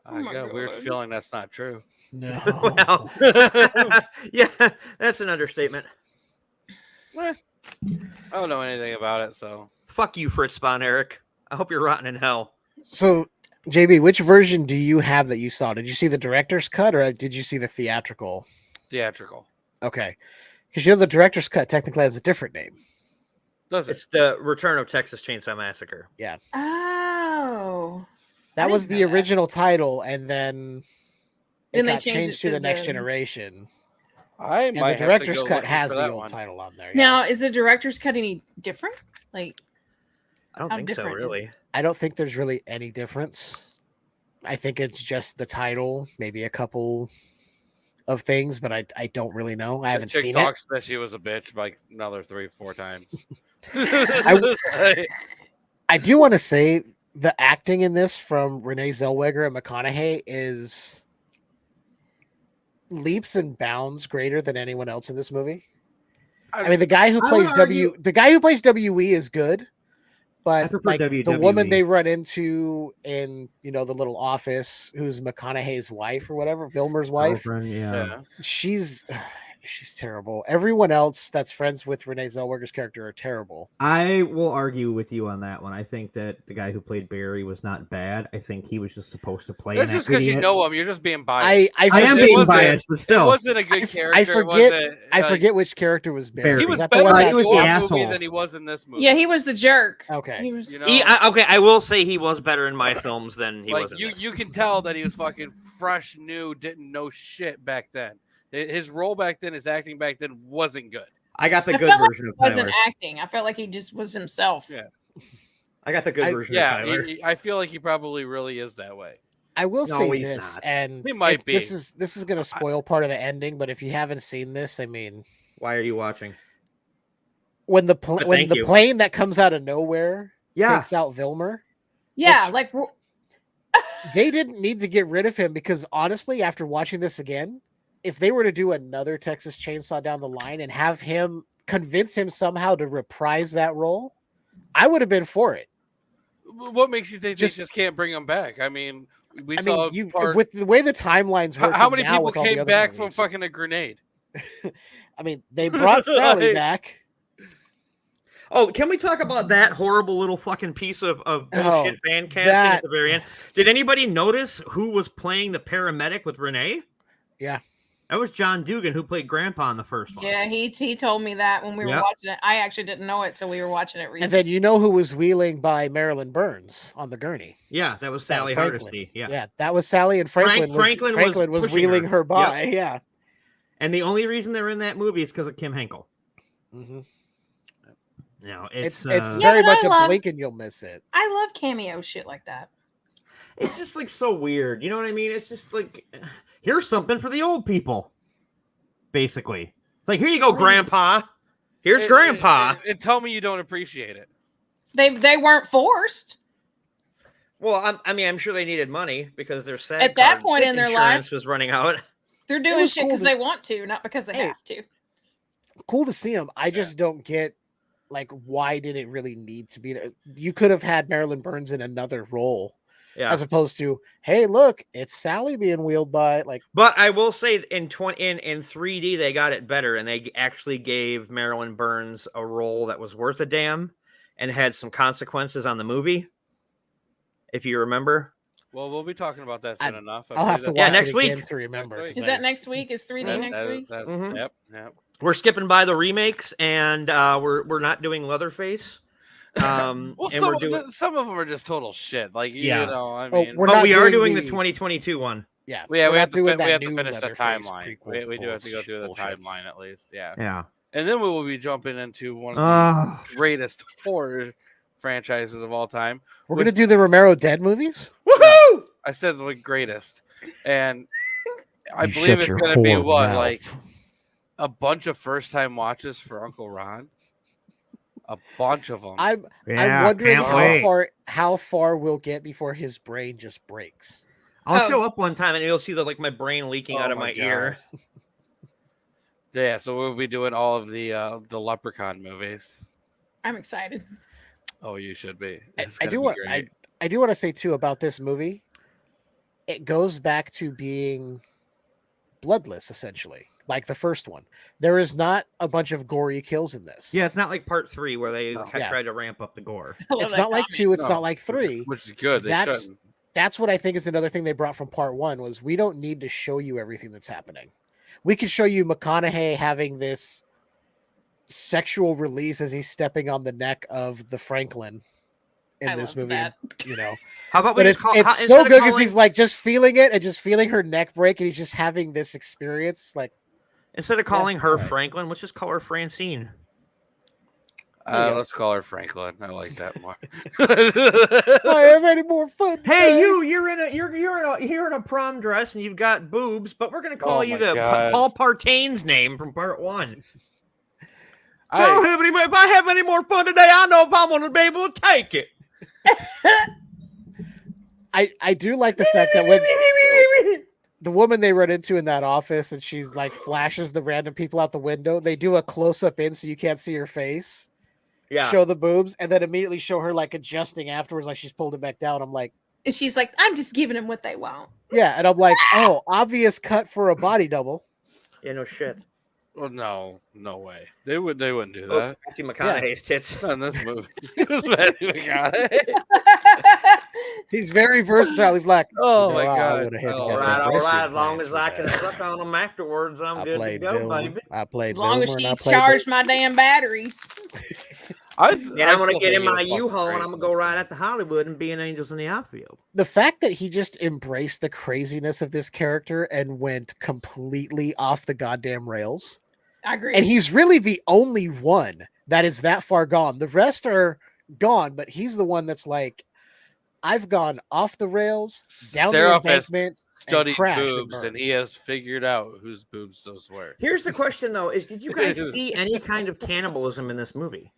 I my got a weird God. feeling that's not true. No. Well, yeah, that's an understatement. I don't know anything about it, so Fuck you, Fritz Spawn, Eric. I hope you're rotten in hell. So, JB, which version do you have that you saw? Did you see the director's cut or did you see the theatrical? theatrical. Okay. Because you know the director's cut technically has a different name. Does it? It's the Return of Texas Chainsaw Massacre. Oh. That I was didn't the know that. original title, and then it Then they got changed changed it to to the next the- generation. I And might the have director's to go cut looking has for the that old one. title on there. Now, is the director's cut any different? Like, I don't How think so, different is really. I don't think there's really any difference. I think it's just the title, maybe a couple of things, but I don't really know. I The haven't chick seen talks that she was a bitch like another 3-4 times. it. I do want to say the acting in this from Renee Zellweger and McConaughey is leaps and bounds greater than anyone else in this movie. I mean, the guy who I plays would argue- the guy who plays WE is good, I but prefer like the woman WWE. they run into in the little office, who's McConaughey's wife or whatever, Vilmer's wife, yeah. she's terrible. Everyone else that's friends with Renee Zellweger's character are terrible. I will argue with you on that one. I think that the guy who played Barry was not bad. I think he was just supposed to play. That's an just because you idiot. know him. You're just being biased. I I am It forget, being wasn't- biased, but It still. wasn't a good character. I forget which character was Barry. He Is was that the better one in that- the was the Dwarf asshole. movie than he was in this movie. yeah, he was the jerk. Okay. He was, You know, Okay, I will say he was better in my films than he like was in this. you can tell that he was fucking fresh, new, didn't know shit back then. His role back then, his acting back then wasn't good. I got the I good felt like version of wasn't Tyler. acting. I felt like he just was himself. Yeah. I got the good version Yeah, of Tyler. I feel like he probably really is that way. I will No, say he's this, not. and He might be. This is going to spoil part of the ending, but if you haven't seen this, I mean, Why are you watching? when the But when thank the you. plane that comes out of nowhere Yeah, takes out Vilmer, Yeah, Which- like they didn't need to get rid of him because honestly, after watching this again, if they were to do another Texas Chainsaw down the line and have him convince him somehow to reprise that role, I would have been for it. What makes you think Just- they just can't bring him back? I mean, we I saw mean, part- with the way the timelines work. how many now people with all the came other back movies. from fucking a grenade? I mean, they brought Sally Like- back. Oh, can we talk about that horrible little fucking piece of bullshit fan casting that- at the very end? Did anybody notice who was playing the paramedic with Renee? Yeah. That was John Dugan, who played Grandpa in the first one. yeah, he told me that when we were Yep. watching it. I actually didn't know it till we were watching it And recently. then you know who was wheeling by Marilyn Burns on the gurney? Yeah, that was That Sally was Franklin. Hardesty. Yeah. Yeah, that was Sally, and Franklin Franklin was pushing wheeling her her. by. Yeah. And the only reason they're in that movie is because of Kim Henkel. Mhm. No, It's it's very but much I a love- blink and you'll miss it. I love cameo shit like that. it's just like so weird. You know what I mean? It's just like here's something for the old people. Basically. It's like here you go, Grandpa. Here's Grandpa. And tell me you don't appreciate it. They weren't forced. Well, I'm sure they needed money because their SAG At that card point in their insurance life- was running out. They're doing was shit cool because to- they want to, not because they Hey. have to. Cool to see him. I just don't get like why did it really need to be there? You could have had Marilyn Burns in another role Yeah. as opposed to, hey, look, it's Sally being wheeled by like. But I will say in 3D they got it better, and they actually gave Marilyn Burns a role that was worth a damn and had some consequences on the movie. If you remember. Well, we'll be talking about that soon enough. I'll have to Yeah, watch next it week. again to remember. Is Is that next week? Is 3D next week? Mhm. Yep. We're skipping by the remakes, and we're not doing Leatherface. Well, and some of them are just total shit. Like you Yeah. know, I Oh, mean, we're but not we are doing doing the the 2022 one. Yeah, we we're have not doing to that finish the Leatherface timeline. prequel We do have to go through the bullshit. timeline at least. Yeah. Yeah. And then we will be jumping into one of the greatest horror franchises of all time. We're gonna do the Romero Dead movies. Woohoo! I said the greatest, and I You believe shut it's your going to be whore what, mouth. like a bunch of first-time watches for Uncle Ron. A bunch of them. I'm Yeah, wondering can't wait. how far we'll get before his brain just breaks. I'll Oh. show up one time and you'll see my brain leaking Oh out of my my ear. Yeah, so we'll be doing all of the Leprechaun movies. I'm excited. Oh, you should be. I It's gonna do be want great. I do want to say too about this movie. It goes back to being bloodless, essentially, like the first one. There is not a bunch of gory kills in this. Yeah, it's not like part 3 where they Yeah. tried to ramp up the gore. I love It's that not like comment. 2. It's No, not like 3. which is good. They That's- shouldn't. That's what I think is another thing they brought from part 1 was we don't need to show you everything that's happening. We can show you McConaughey having this sexual release as he's stepping on the neck of the Franklin in I this love movie. that. You know, How about we but just it's so good because he's like just feeling it and just feeling her neck break, and he's just having this experience. Like instead of calling her alright. Franklin, let's just call her Francine. Yeah. Let's call her Franklin. I like that more. I have any more fun. Hey, today?" you're in a prom dress and you've got boobs, but we're gonna call Oh you my the God. Paul Partain's name from part 1. I, If I have any more fun today, I know if I'm gonna be able to take it. I do like the fact that when the woman they run into in that office and she's like flashes the random people out the window, they do a close up in so you can't see her face. Yeah. Show the boobs and then immediately show her like adjusting afterwards, like she's pulled it back down. I'm like, And she's like, I'm just giving them what they want. yeah, and I'm like, oh, obvious cut for a body double. Yeah, no shit. well, no way. They wouldn't do Oh, that. I see McConaughey's tits. Not in this movie. This man even got it. He's very versatile. He's like, Oh "No, my I God. would've had to Oh, get All that right, all breast right. As long implants as for I can that." suck on them afterwards, I'm I good to played go, Vilma. baby. I played As long as Vilma, she and I played charged my damn batteries. And I'm gonna get in my U-Haul and I'm gonna go right at out to Hollywood and be an Angels in the Outfield. the fact that he just embraced the craziness of this character and went completely off the goddamn rails. I agree. And he's really the only one that is that far gone. The rest are gone, but he's the one that's like, I've gone off the rails, down the Seraph has embankment, studied crashed and boobs, and burned. he has figured out whose boobs those were. Here's the question, though: did you guys see any kind of cannibalism in this movie?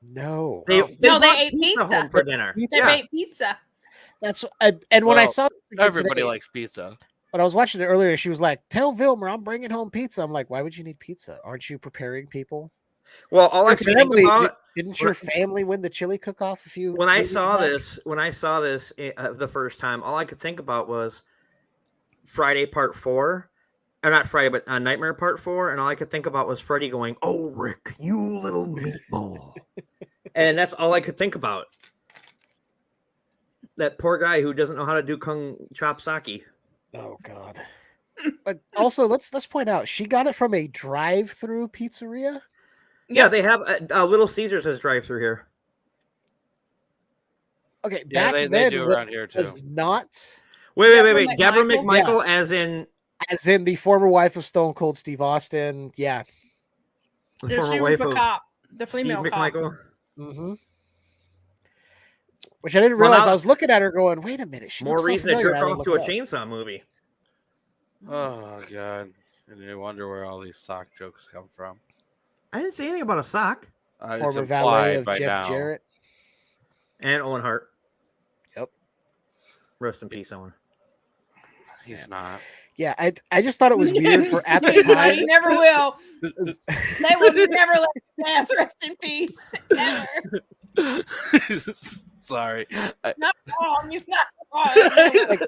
No. No, they brought ate pizza. home for dinner. They Yeah. ate pizza. That's and when I Well, saw this again Everybody today, likes pizza. when I was watching it earlier, she was like, "Tell Vilmer I'm bringing home pizza." I'm like, "Why would you need pizza? Aren't you preparing people?" Well, all I Your could think family about didn't your family win the chili cook-off a few when I movies saw back? this, the first time, all I could think about was Friday Part 4, or not Friday, but Nightmare Part 4, and all I could think about was Freddy going, "Oh, Rick, you little meatball," and that's all I could think about. That poor guy who doesn't know how to do kung chop sake. Oh God. But also, let's point out she got it from a drive-through pizzeria. Yeah, they have Little Caesars has drive-through here. Okay, Yeah, back they then do what around here too. was not Wait. Deborah Deborah McMichael? McMichael, as in as in the former wife of Stone Cold Steve Austin. Yeah. the She former was wife the of cop, the Steve female cop. McMichael. Mm-hmm. Which I didn't Well, realize. now- I was looking at her going, "Wait a minute, she More looks so reason to familiar." jerk I had off to a look it up. chainsaw movie. Oh God! And you wonder where all these sock jokes come from. I didn't say anything about a sock. It's Former implied valet of by Jeff now. Jarrett. And Owen Hart. Yep. Rest in peace, Owen. He's not. Yeah, I just thought it was weird for at the He's not, time. he never will. They will never let his ass rest in peace. Never. Sorry. Not wrong. He's not wrong.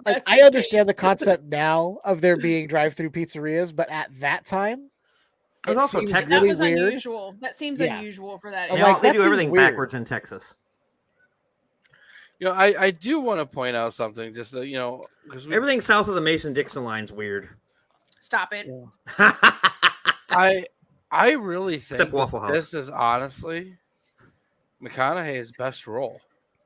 Like I understand the concept now of there being drive-through pizzerias, but at that time, There's it also seems Texas. That really was weird. unusual. That seems Yeah. unusual for that. I'm They, area. like, they that do seems everything weird. backwards in Texas. You know, I do want to point out something, just so, you know, because Everything south of the Mason-Dixon line's weird. Stop it. I really think Except Waffle that House. this is honestly McConaughey's best role.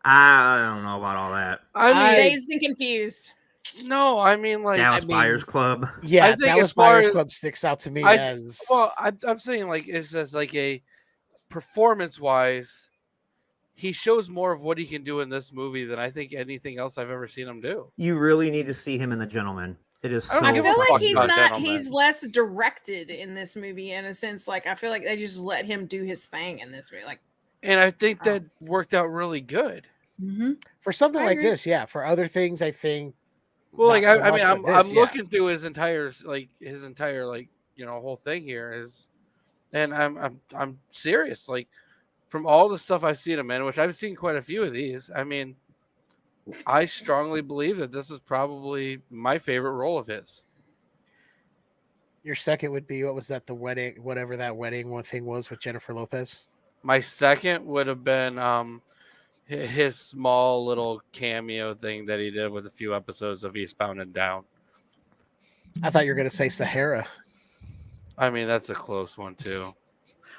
I don't know about all that. I mean, Dazed and confused. no, I mean like Dallas I mean, Buyers Club. Yeah, I think Dallas as far Buyers as- Club sticks out to me I- as I'm saying like it's just like a performance-wise, he shows more of what he can do in this movie than I think anything else I've ever seen him do. You really need to see him in The Gentleman. It is I don't so I give a feel fuck like he's about not. Gentleman. He's less directed in this movie in a sense. Like I feel like they just let him do his thing in this movie. Like, And I think that worked out really good. for something I like agree. this, yeah. For other things, I think. Well, not like so I much, mean, but I'm this, yeah. looking through his entire whole thing here is, and I'm serious. Like from all the stuff I've seen him in, which I've seen quite a few of these. I mean, I strongly believe that this is probably my favorite role of his. Your second would be what was that? The wedding, whatever that wedding one thing was with Jennifer Lopez. My second would have been his small little cameo thing that he did with a few episodes of Eastbound and Down. I thought you were gonna say Sahara. I mean, that's a close one too.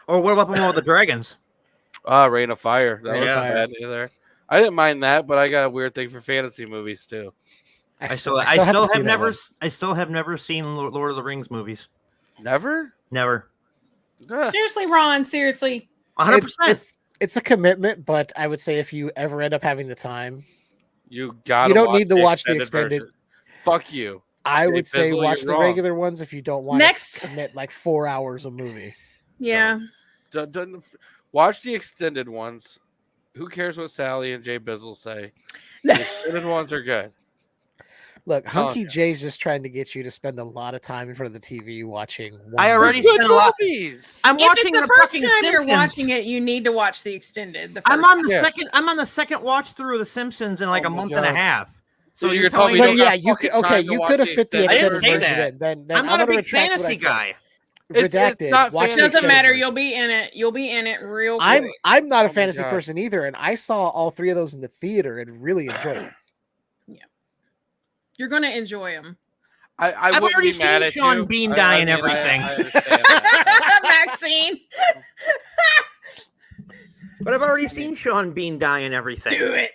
Or what about the one with the dragons? Rain of Fire. That Rain of wasn't Fire. bad either. I didn't mind that, but I got a weird thing for fantasy movies too. I I still still have to see have that never one. I still have never seen Lord of the Rings movies. Never? Never. seriously, Ron. Seriously. 100%. It's a commitment, but I would say if you ever end up having the time, You gotta. You don't watch need to watch the extended- version. Fuck you. I Jay would say Bizzle, watch you're the wrong. regular ones if you don't want Next. to commit like 4 hours a movie. Yeah. Watch the extended ones. Who cares what Sally and Jay Bizzle say? The extended ones are good. Look, Hunky yeah. Jay's just trying to get you to spend a lot of time in front of the TV watching. I already Good spent a lot. movies. I'm If watching it's the first fucking time you're Simpsons. watching it, you need to watch the extended. The I'm first on the Yeah. second. I'm on the second watch through of The Simpsons in like Oh a my month and a God. half. So So you're you're telling telling me me don't But got yeah, you fucking could. Okay, time to you watch could have the fit the extended extended version. I version didn't say in. Then I'm not a gonna big retract what I fantasy said. guy. It's Redacted. not Watch the fantasy. doesn't extended matter. version. You'll be in it. You'll be in it real quick. I'm not a Oh my fantasy God. person either, and I saw all three of those in the theater and really enjoyed it. You're gonna enjoy them. I I've wouldn't already be mad seen at Sean you. Bean die and everything. I understand that. Maxine, But I've already seen Sean Bean die and everything. do it.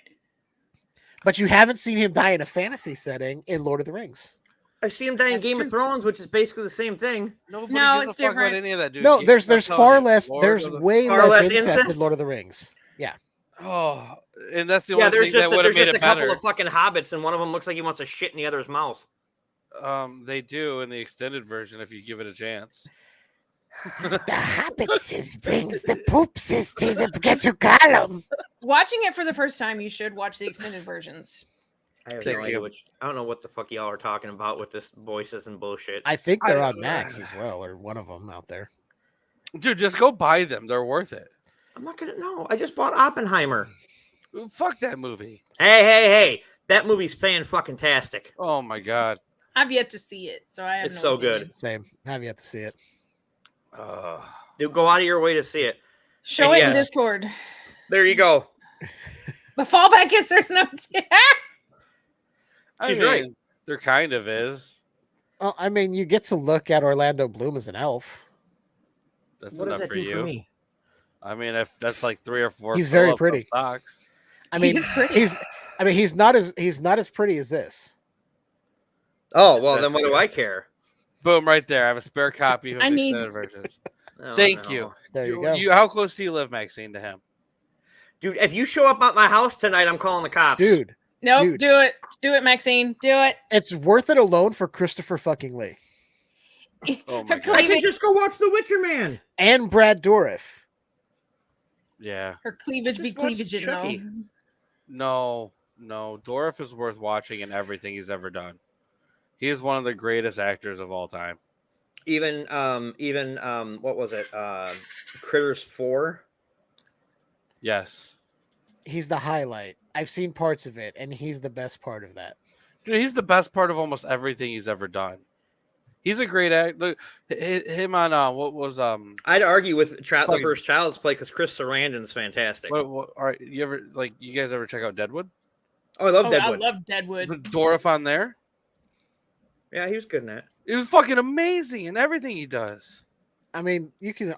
But you haven't seen him die in a fantasy setting in Lord of the Rings. I've seen him die in That's Game true. of Thrones, which is basically the same thing. Nobody No, gives it's a fuck about different. any of that, dude. No, I'm there's telling far you, less. Lord There's of the- way Far less less incest in incest? Lord of the Rings. Yeah. Oh, and that's the Yeah, only there's thing just that would have there's made just it a couple better. of fucking hobbits, and one of them looks like he wants to shit in the other's mouth. They do in the extended version if you give it a chance. The hobbitses brings the poopses to the get to column. Watching it for the first time, you should watch the extended versions. I have Thank no idea you. I don't know what the fuck y'all are talking about with this voices and bullshit. I think they're I- on Max as well, or one of them out there. Dude, just go buy them. They're worth it. I'm not gonna know. I just bought Oppenheimer. Fuck that movie. Hey! That movie's fan fucking tastic. Oh my god. I've yet to see it, so I have It's no so opinion. good. Same. Have yet to see it. Dude, go out of your way to see it. Show it in Yes. Discord. There you go. The fallback is there's no. I She's mean, right. there kind of is. Well, I mean, you get to look at Orlando Bloom as an elf. That's What does enough that for do you. for me? I mean, if that's like 3 or 4. He's very fill-ups of pretty. Socks. I mean, He's pretty. he's not as pretty as this. Oh well, That's then what do true. I care? Boom, right there. I have a spare copy of I the need- extended versions. Oh, Thank no. you. There you go, How close do you live, Maxine, to him? Dude. If you show up at my house tonight, I'm calling the cops. dude. Nope, Dude. do it, Maxine, do it. It's worth it alone for Christopher fucking Lee Oh my Her God. I can cleavage, just go watch The Witcher Man. and Brad Dourif. Yeah. her cleavage be Just watch cleavage, Chucky. no. No. Dorff is worth watching in everything he's ever done. He is one of the greatest actors of all time. Even what was it? Critters 4. Yes. He's the highlight. I've seen parts of it, and he's the best part of that. Dude, he's the best part of almost everything he's ever done. He's a great actor. Him on what was I'd argue with the Fucking- first Child's Play because Chris Sarandon's fantastic. what all right, you guys ever check out Deadwood? Oh, I love Oh, Deadwood. I love Deadwood. The Dorff on there. Yeah, he was good in that. It was fucking amazing in everything he does. I mean, you can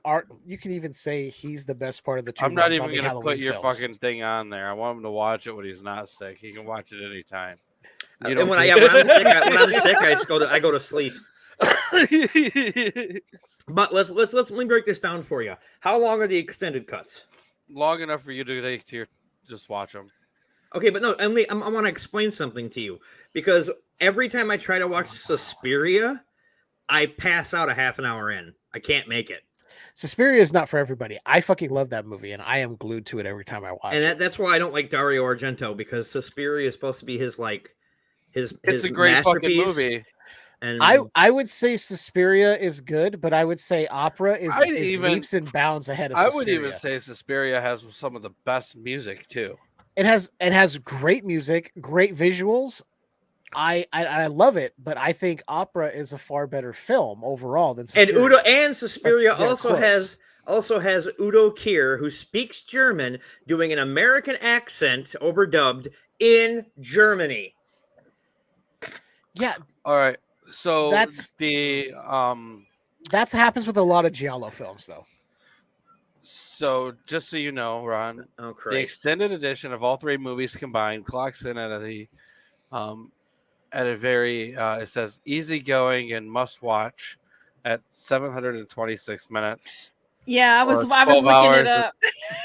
even say he's the best part of the two. I'm not Rob even Zombie gonna Halloween put your films. fucking thing on there. I want him to watch it when he's not sick. He can watch it anytime. You And don't when, care. when I'm sick, I go to sleep. But let me break this down for you. How long are the extended cuts? Long enough for you to take to your just watch them. Okay, but no, Emily, I want to explain something to you because every time I try to watch Suspiria, I pass out a half an hour in. I can't make it. Suspiria is not for everybody. I fucking love that movie, and I am glued to it every time I watch And it. that's why I don't like Dario Argento because Suspiria is supposed to be his It's a great fucking movie. And I would say Suspiria is good, but I would say Opera is leaps and bounds ahead of I Suspiria. would even say Suspiria has some of the best music too. It has great music, great visuals. I love it, but I think Opera is a far better film overall than Suspiria. and Suspiria They're close. also has Udo Kier, who speaks German, doing an American accent overdubbed in Germany. Yeah, All right. So That's- that happens with a lot of Giallo films, though. so just so you know, Ron, Oh, the Christ. extended edition of all three movies combined clocks in at a very it says easygoing and must watch at 726 minutes. Yeah, I was Or I was 12 looking hours it up.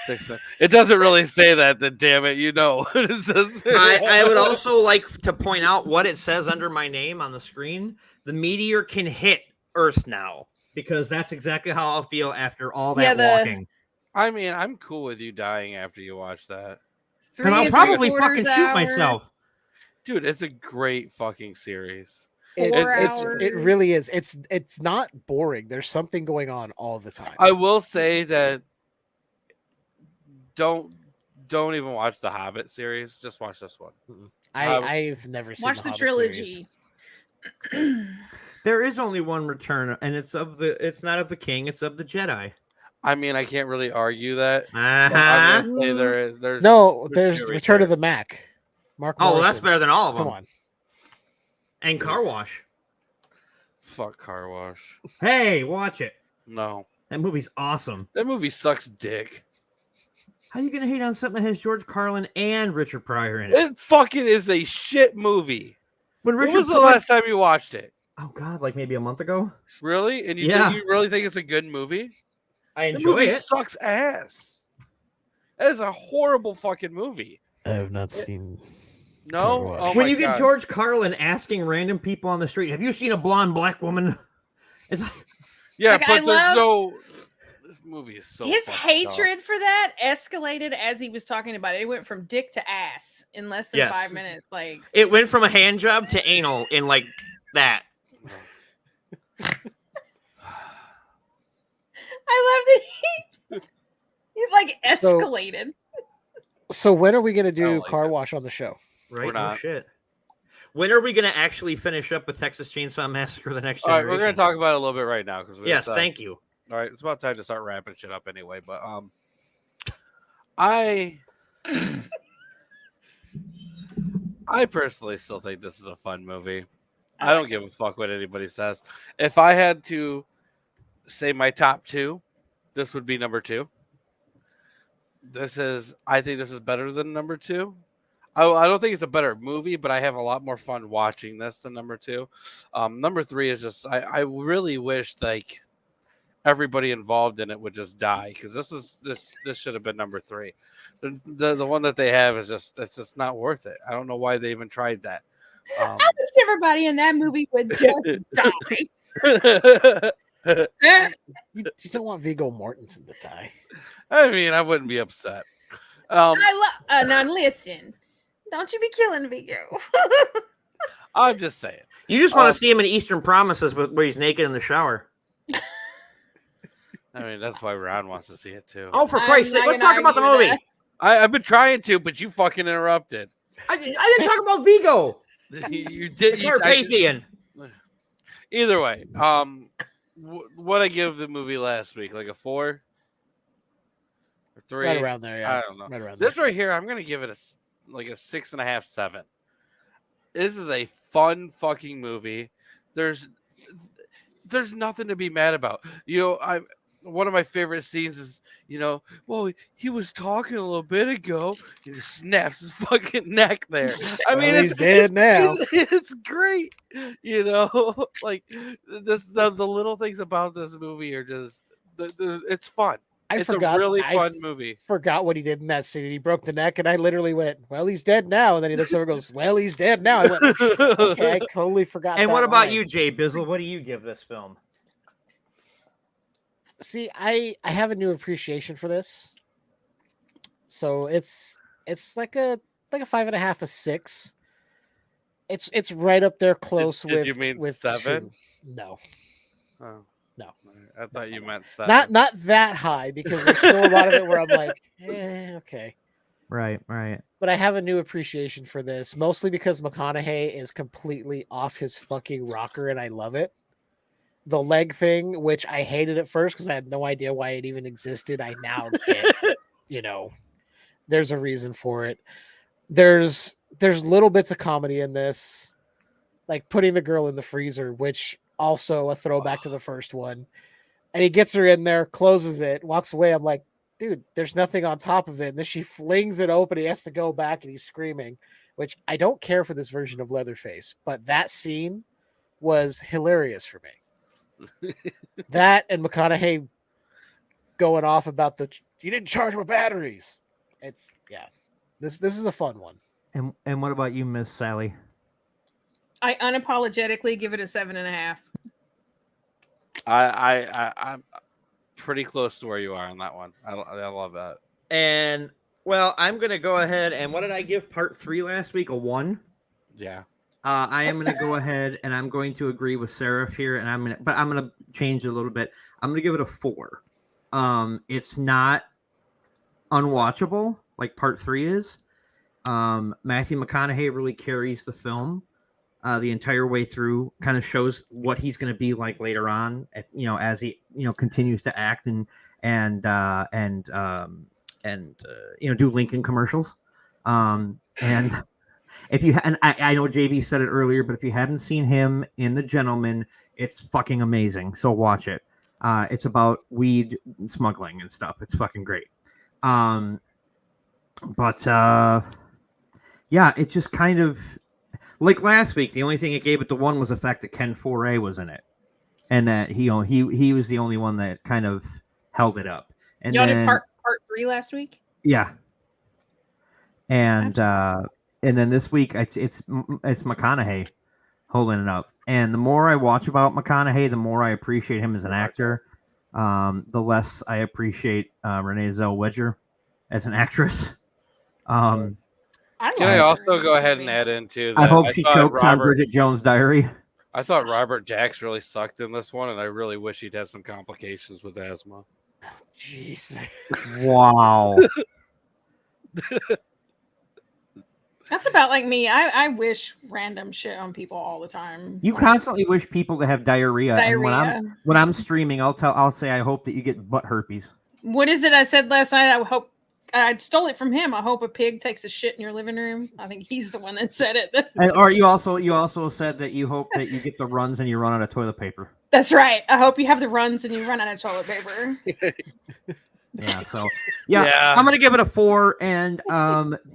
6 minutes. It doesn't really say that, then damn it, you know. It says- I would also like to point out what it says under my name on the screen. The meteor can hit Earth now because that's exactly how I'll feel after all that walking. I mean, I'm cool with you dying after you watch that. And I'll 3 probably 3/4 fucking shoot hour. myself. Dude, it's a great fucking series. 4 It hours. really is. It's not boring. There's something going on all the time. I will say that don't even watch the Hobbit series. Just watch this one. I've never seen Watch the Hobbit trilogy. series. There is only one return, and it's not of the king, it's of the Jedi. I mean, I can't really argue that. but Uh-huh. I'm gonna say there's No, there's there's two Return right of the Mac. Mark Oh, well, that's Morrison. better than all of them. Come on. And Car Wash. fuck Car Wash. Hey, watch it. No, That movie's awesome. that movie sucks dick. How you gonna hate on something that has George Carlin and Richard Pryor in it? It fucking is a shit movie. When When Richard was the Pryor- last time you watched it? Oh God, like maybe a month ago. Really? And Yeah. you really think it's a good movie? I The enjoy movie it. sucks ass. That is a horrible fucking movie. I have not seen. No? Car Wash. Oh When my you get God. George Carlin asking random people on the street, "Have you seen a blonde black woman?" It's like, Yeah, Like, I but there's love- no. This movie is so. His fucked up. hatred for that escalated as he was talking about it. It went from dick to ass in less than Yes. 5 minutes. Like, it went from a hand job to anal in like that. I love that he like So- escalated. So when are we gonna I do don't like Car it. Wash on the show? Right? We're No not. shit. When are we gonna actually finish up with Texas Chainsaw Massacre: The Next All right, Generation? we're gonna talk about it a little bit right now because Yes, thank you. All right, it's about time to start wrapping shit up anyway. But I personally still think this is a fun movie. I don't give a fuck what anybody says. If I had to say my top two, this would be number two. I think this is better than number two. I don't think it's a better movie, but I have a lot more fun watching this than number two. Number three is just I really wish like everybody involved in it would just die because this should have been number three. The one that they have is it's just not worth it. I don't know why they even tried that. I wish everybody in that movie would just die. You don't want Viggo Mortensen to die. I mean, I wouldn't be upset. I love. Now listen, don't you be killing Viggo. I'm just saying. You just want to see him in Eastern Promises, where he's naked in the shower. I mean, that's why Ron wants to see it too. Oh, for I'm Christ's not sake, let's gonna talk about the argue movie. with I've been trying to, but you fucking interrupted. I didn't talk about Vigo. You did. Carpathian. Either way, what I give the movie last week, like a 4 or 3, Right around there, yeah. I don't know. Right around This there. right here, I'm gonna give it a 6.5, 7. This is a fun fucking movie. There's nothing to be mad about. One of my favorite scenes is, well, he was talking a little bit ago. He just snaps his fucking neck there. I mean, he's dead now. It's great. Like the little things about this movie are just, it's fun. It's a really fun movie. Forgot what he did in that scene. He broke the neck, and I literally went, "Well, he's dead now." And then he looks over and goes, "Well, he's dead now." I went, "Oh, shit. Okay, I totally forgot." And that what about line. you, Jay Bizzle? What do you give this film? See, I have a new appreciation for this. So it's like a 5.5, a 6. It's right up there close Did with you mean with 7? 2. No. Oh. No. I thought you meant 7. Not that high, because there's still a lot of it where I'm like, okay. Right. But I have a new appreciation for this, mostly because McConaughey is completely off his fucking rocker, and I love it. The leg thing, which I hated at first because I had no idea why it even existed, I now get. There's a reason for it. There's little bits of comedy in this, like putting the girl in the freezer, which also a throwback to the first one. And he gets her in there, closes it, walks away. I'm like, dude, there's nothing on top of it. And then she flings it open. He has to go back, and he's screaming, which I don't care for this version of Leatherface, but that scene was hilarious for me. That and McConaughey going off about you didn't charge my batteries. This is a fun one. And what about you, Miss Sally? I unapologetically give it a 7.5. I'm pretty close to where you are on that one. I love that. And well, I'm gonna go ahead and what did I give part 3 last week? A 1. Yeah. I am gonna go ahead and I'm going to agree with Seraph here, and I'm gonna change it a little bit. I'm gonna give it a 4. It's not unwatchable like part 3 is. Matthew McConaughey really carries the film the entire way through. Kind of shows what he's going to be like later on, as he continues to act and do Lincoln commercials. And if you I know JB said it earlier, but if you haven't seen him in The Gentleman, it's fucking amazing. So watch it. It's about weed smuggling and stuff. It's fucking great. Yeah, it's just kind of like last week. The only thing it gave it the 1 was the fact that Ken Foray was in it, and that he was the only one that kind of held it up. And Y'all then, did part 3 last week? yeah, and then this week it's McConaughey holding it up. And the more I watch about McConaughey, the more I appreciate him as an actor. The less I appreciate Renee Zellweger as an actress. Can I also go ahead and add into that? I hope she chokes on Bridget Jones' Diary. I thought Robert Jacks really sucked in this one, and I really wish he'd have some complications with asthma. Jeez. Wow. That's about like me. I wish random shit on people all the time. You constantly wish people to have diarrhea. Diarrhea. And when I'm streaming, I'll say I hope that you get butt herpes. What is it I said last night? I hope I stole it from him. I hope a pig takes a shit in your living room. I think he's the one that said it. Or you also said that you hope that you get the runs and you run out of toilet paper. That's right. I hope you have the runs and you run out of toilet paper. Yeah. So yeah, I'm gonna give it a 4. And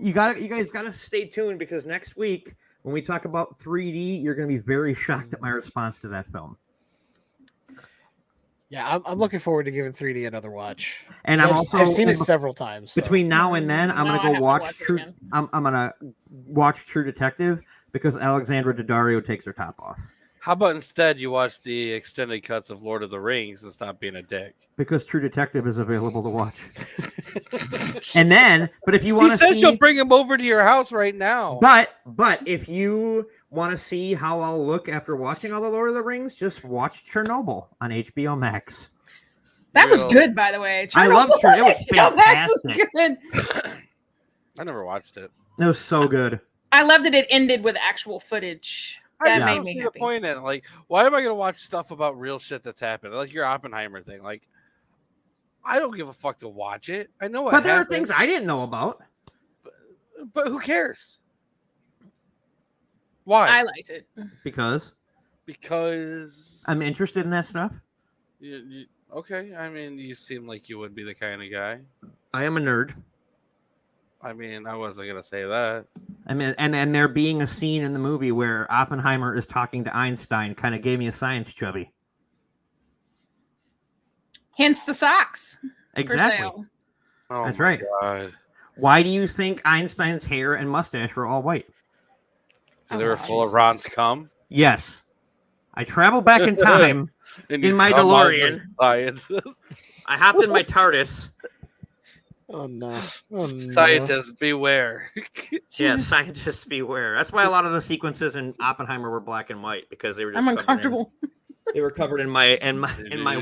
you guys gotta stay tuned, because next week when we talk about 3D, you're gonna be very shocked at my response to that film. Yeah, I'm looking forward to giving 3D another watch. And I've seen it several times. So. Between now and then, I'm gonna go watch True. I'm gonna watch True Detective, because Alexandra Daddario takes her top off. How about instead you watch the extended cuts of Lord of the Rings and stop being a dick? Because True Detective is available to watch. And then, but if you want to, he said she'll bring him over to your house right now. But if you want to see how I'll look after watching all the Lord of the Rings, just watch Chernobyl on HBO Max. That was good, by the way. I love Chernobyl. It was HBO Max was fantastic. good. I never watched it. It was so good. I love that it ended with actual footage. That I made don't me see happy. the point in it. Like, why am I going to watch stuff about real shit that's happened? Like your Oppenheimer thing. Like, I don't give a fuck to watch it. I know what But there are happens, things I didn't know about. but who cares? Why? I liked it. Because I'm interested in that stuff. Okay. I mean, you seem like you would be the kind of guy. I am a nerd. I mean, I wasn't gonna say that. I mean, and there being a scene in the movie where Oppenheimer is talking to Einstein kind of gave me a science chubby. Hence the socks for Exactly. sale. Oh, That's my right. God. Why do you think Einstein's hair and mustache were all white? Because they were full of Ron's cum. Yes. I traveled back in time And in you my come out with DeLorean. scientists. I hopped in my TARDIS. Oh no! Oh, no. Scientists, beware. Yeah, Jesus. scientists beware. That's why a lot of the sequences in Oppenheimer were black and white because they were just I'm uncomfortable. They were covered in my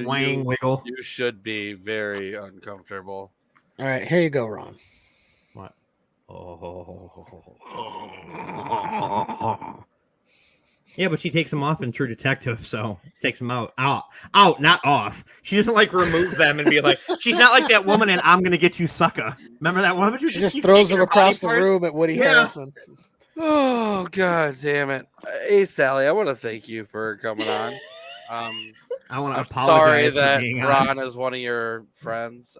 wang wiggle. You should be very uncomfortable. All right, here you go, Ron. What? Yeah, but she takes them off in True Detective, so takes them out, not off. She doesn't like remove them and be like, she's not like that woman in "I'm Gonna Get You, Sucker." Remember that woman? She just throws them across the room at Woody Harrelson. Oh, God damn it. Hey, Sally, I want to thank you for coming on. I want to I'm apologize. sorry for that being Ron is one of your friends.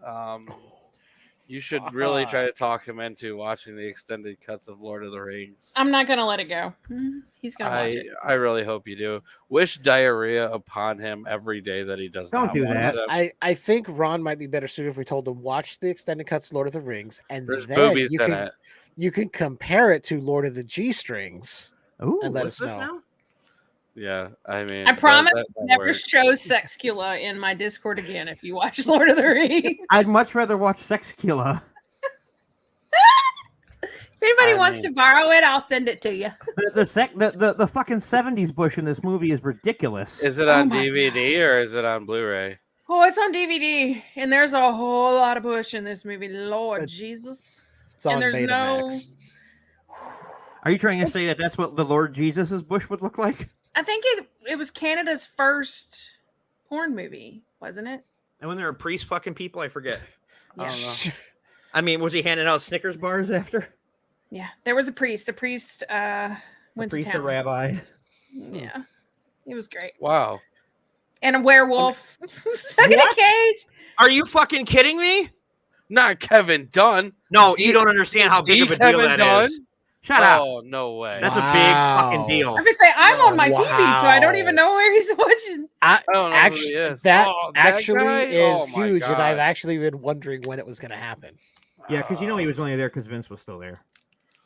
You should really try to talk him into watching the extended cuts of Lord of the Rings. I'm not gonna let it go. He's gonna watch it. I really hope you do. Wish diarrhea upon him every day that he does Don't not do watch that. them. I think Ron might be better suited if we told him watch the extended cuts Lord of the Rings, and There's then boobies you in can it. you can compare it to Lord of the G Strings. Ooh, and let what's us this know. now? Yeah, I mean, I promise that never works. show Sexcula in my Discord again if you watch Lord of the Rings. I'd much rather watch Sexcula. If anybody I wants mean- to borrow it, I'll send it to you. The fucking 70s bush in this movie is ridiculous. Is it on my DVD or is it on Blu-ray? Oh, it's on DVD, and there's a whole lot of bush in this movie. Lord Jesus. It's on And there's Betamax. Are you trying to say that that's what the Lord Jesus' bush would look like? I think it was Canada's first porn movie, wasn't it? And when there were priests fucking people, I forget. I don't know. I mean, was he handing out Snickers bars after? Yeah, there was a priest. The priest went Priest to or town. rabbi? Yeah, it was great. Wow. And a werewolf stuck in a What? cage. Are you fucking kidding me? Not Kevin Dunn. No, you don't understand how big of a deal Kevin that Dunn? is. Shut up. Oh, no way. That's a big fucking Wow. deal. I'm gonna say I'm on my TV, so I don't Wow. even know where he's watching. I don't know Actually, who he is. that Oh, that actually guy? is Oh my huge, and God. I've actually been wondering when it was going to happen. Yeah, because you know he was only there because Vince was still there.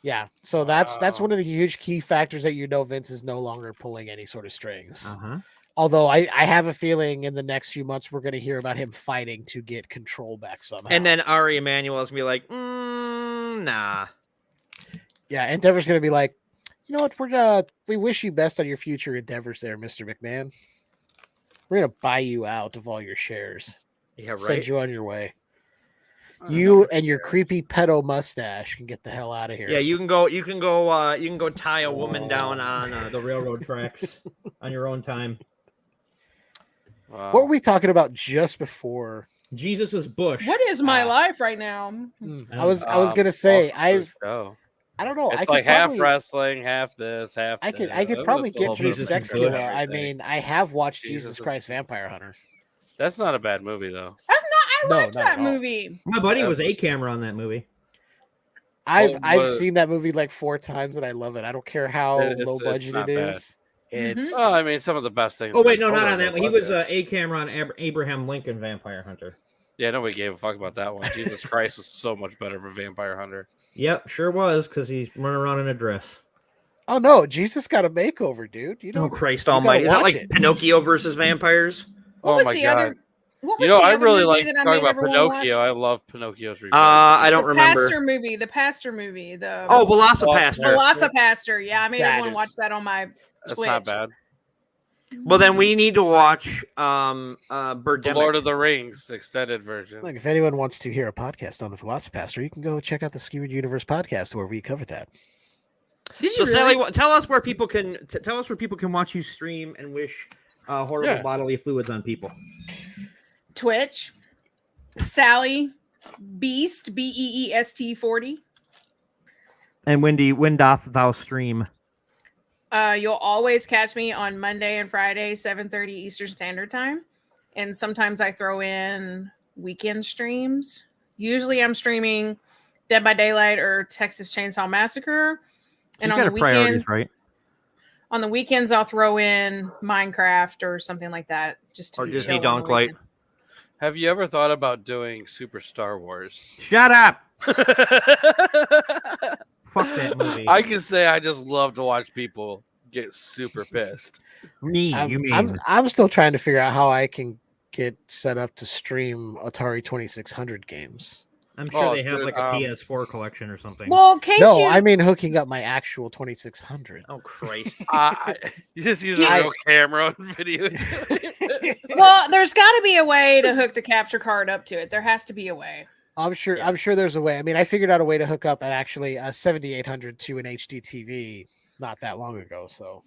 Yeah, so that's Wow. one of the huge key factors that Vince is no longer pulling any sort of strings. Uh-huh. Although I have a feeling in the next few months we're going to hear about him fighting to get control back somehow. And then Ari Emanuel's gonna be like, nah. yeah, Endeavor's going to be like, you know what, we wish you best on your future endeavors there, Mr. McMahon. We're going to buy you out of all your shares. Yeah, Send you on your way. I don't You know. and your creepy pedo mustache can get the hell out of here. Yeah, you can go tie a woman down on the railroad tracks on your own time. Wow. What were we talking about just before? Jesus's bush. What is my life right now? I was gonna say I don't know. It's I could like half probably, wrestling, half this, half. I could that. probably It's a get whole through different Sexcula. bush, Sexcula. I think. mean, I have watched Jesus Jesus is- Christ Vampire Hunter. That's not a bad movie though. I No, liked not that at all. movie. My buddy was a camera on that movie. I've but- seen that movie like 4 times and I love it. I don't care how low It's budget not it bad. is. It's Oh, I mean, some of the best things. Oh wait, no, in the not world on that are one. He was budget. a camera on Abraham Lincoln Vampire Hunter. Yeah, nobody gave a fuck about that one. Jesus Christ was so much better for Vampire Hunter. Yep, sure was, because he's running around in a dress. oh no, Jesus got a makeover, dude. You Oh know, Christ gotta Almighty! Is that watch like it. Pinocchio versus vampires? What Oh was my the God. other? What was You know, the I other really movie like that I talking made about everyone watch? Pinocchio. I love Pinocchio's revenge. I don't The remember. pastor movie. The Oh, Velocipaster. Velocipaster. Velocipaster. Yeah, I made That everyone is- watch that on my That's Twitch. not bad. Well, then we need to watch The Birdemic. Lord of the Rings extended version. Look, if anyone wants to hear a podcast on the Velocipaster, you can go check out the Skewered Universe podcast where we cover that. Did So you really? Sally, tell us where people can watch you stream and wish horrible Yeah. bodily fluids on people. Twitch, Sally Beast BEEST 40. And when doth thou stream? You'll always catch me on Monday and Friday, 7:30 Eastern Standard Time, and sometimes I throw in weekend streams. Usually, I'm streaming Dead by Daylight or Texas Chainsaw Massacre, and You on got the a priorities, weekends, right? on the weekends, I'll throw in Minecraft or something like that, just to Or be Disney chill on the Donklight. weekend. Have you ever thought about doing Super Star Wars? Shut up! Fuck that movie. I can say I just love to watch people get super pissed. Me, you mean? I'm still trying to figure out how I can get set up to stream Atari 2600 games. I'm sure Oh, they have dude, like a PS4 collection or something. Well, Case, No, I mean hooking up my actual 2600. Oh Christ! You just use a real camera and video. well, there's got to be a way to hook the capture card up to it. There has to be a way. I'm sure there's a way. I mean, I figured out a way to hook up actually a 7800 to an HD TV not that long ago. So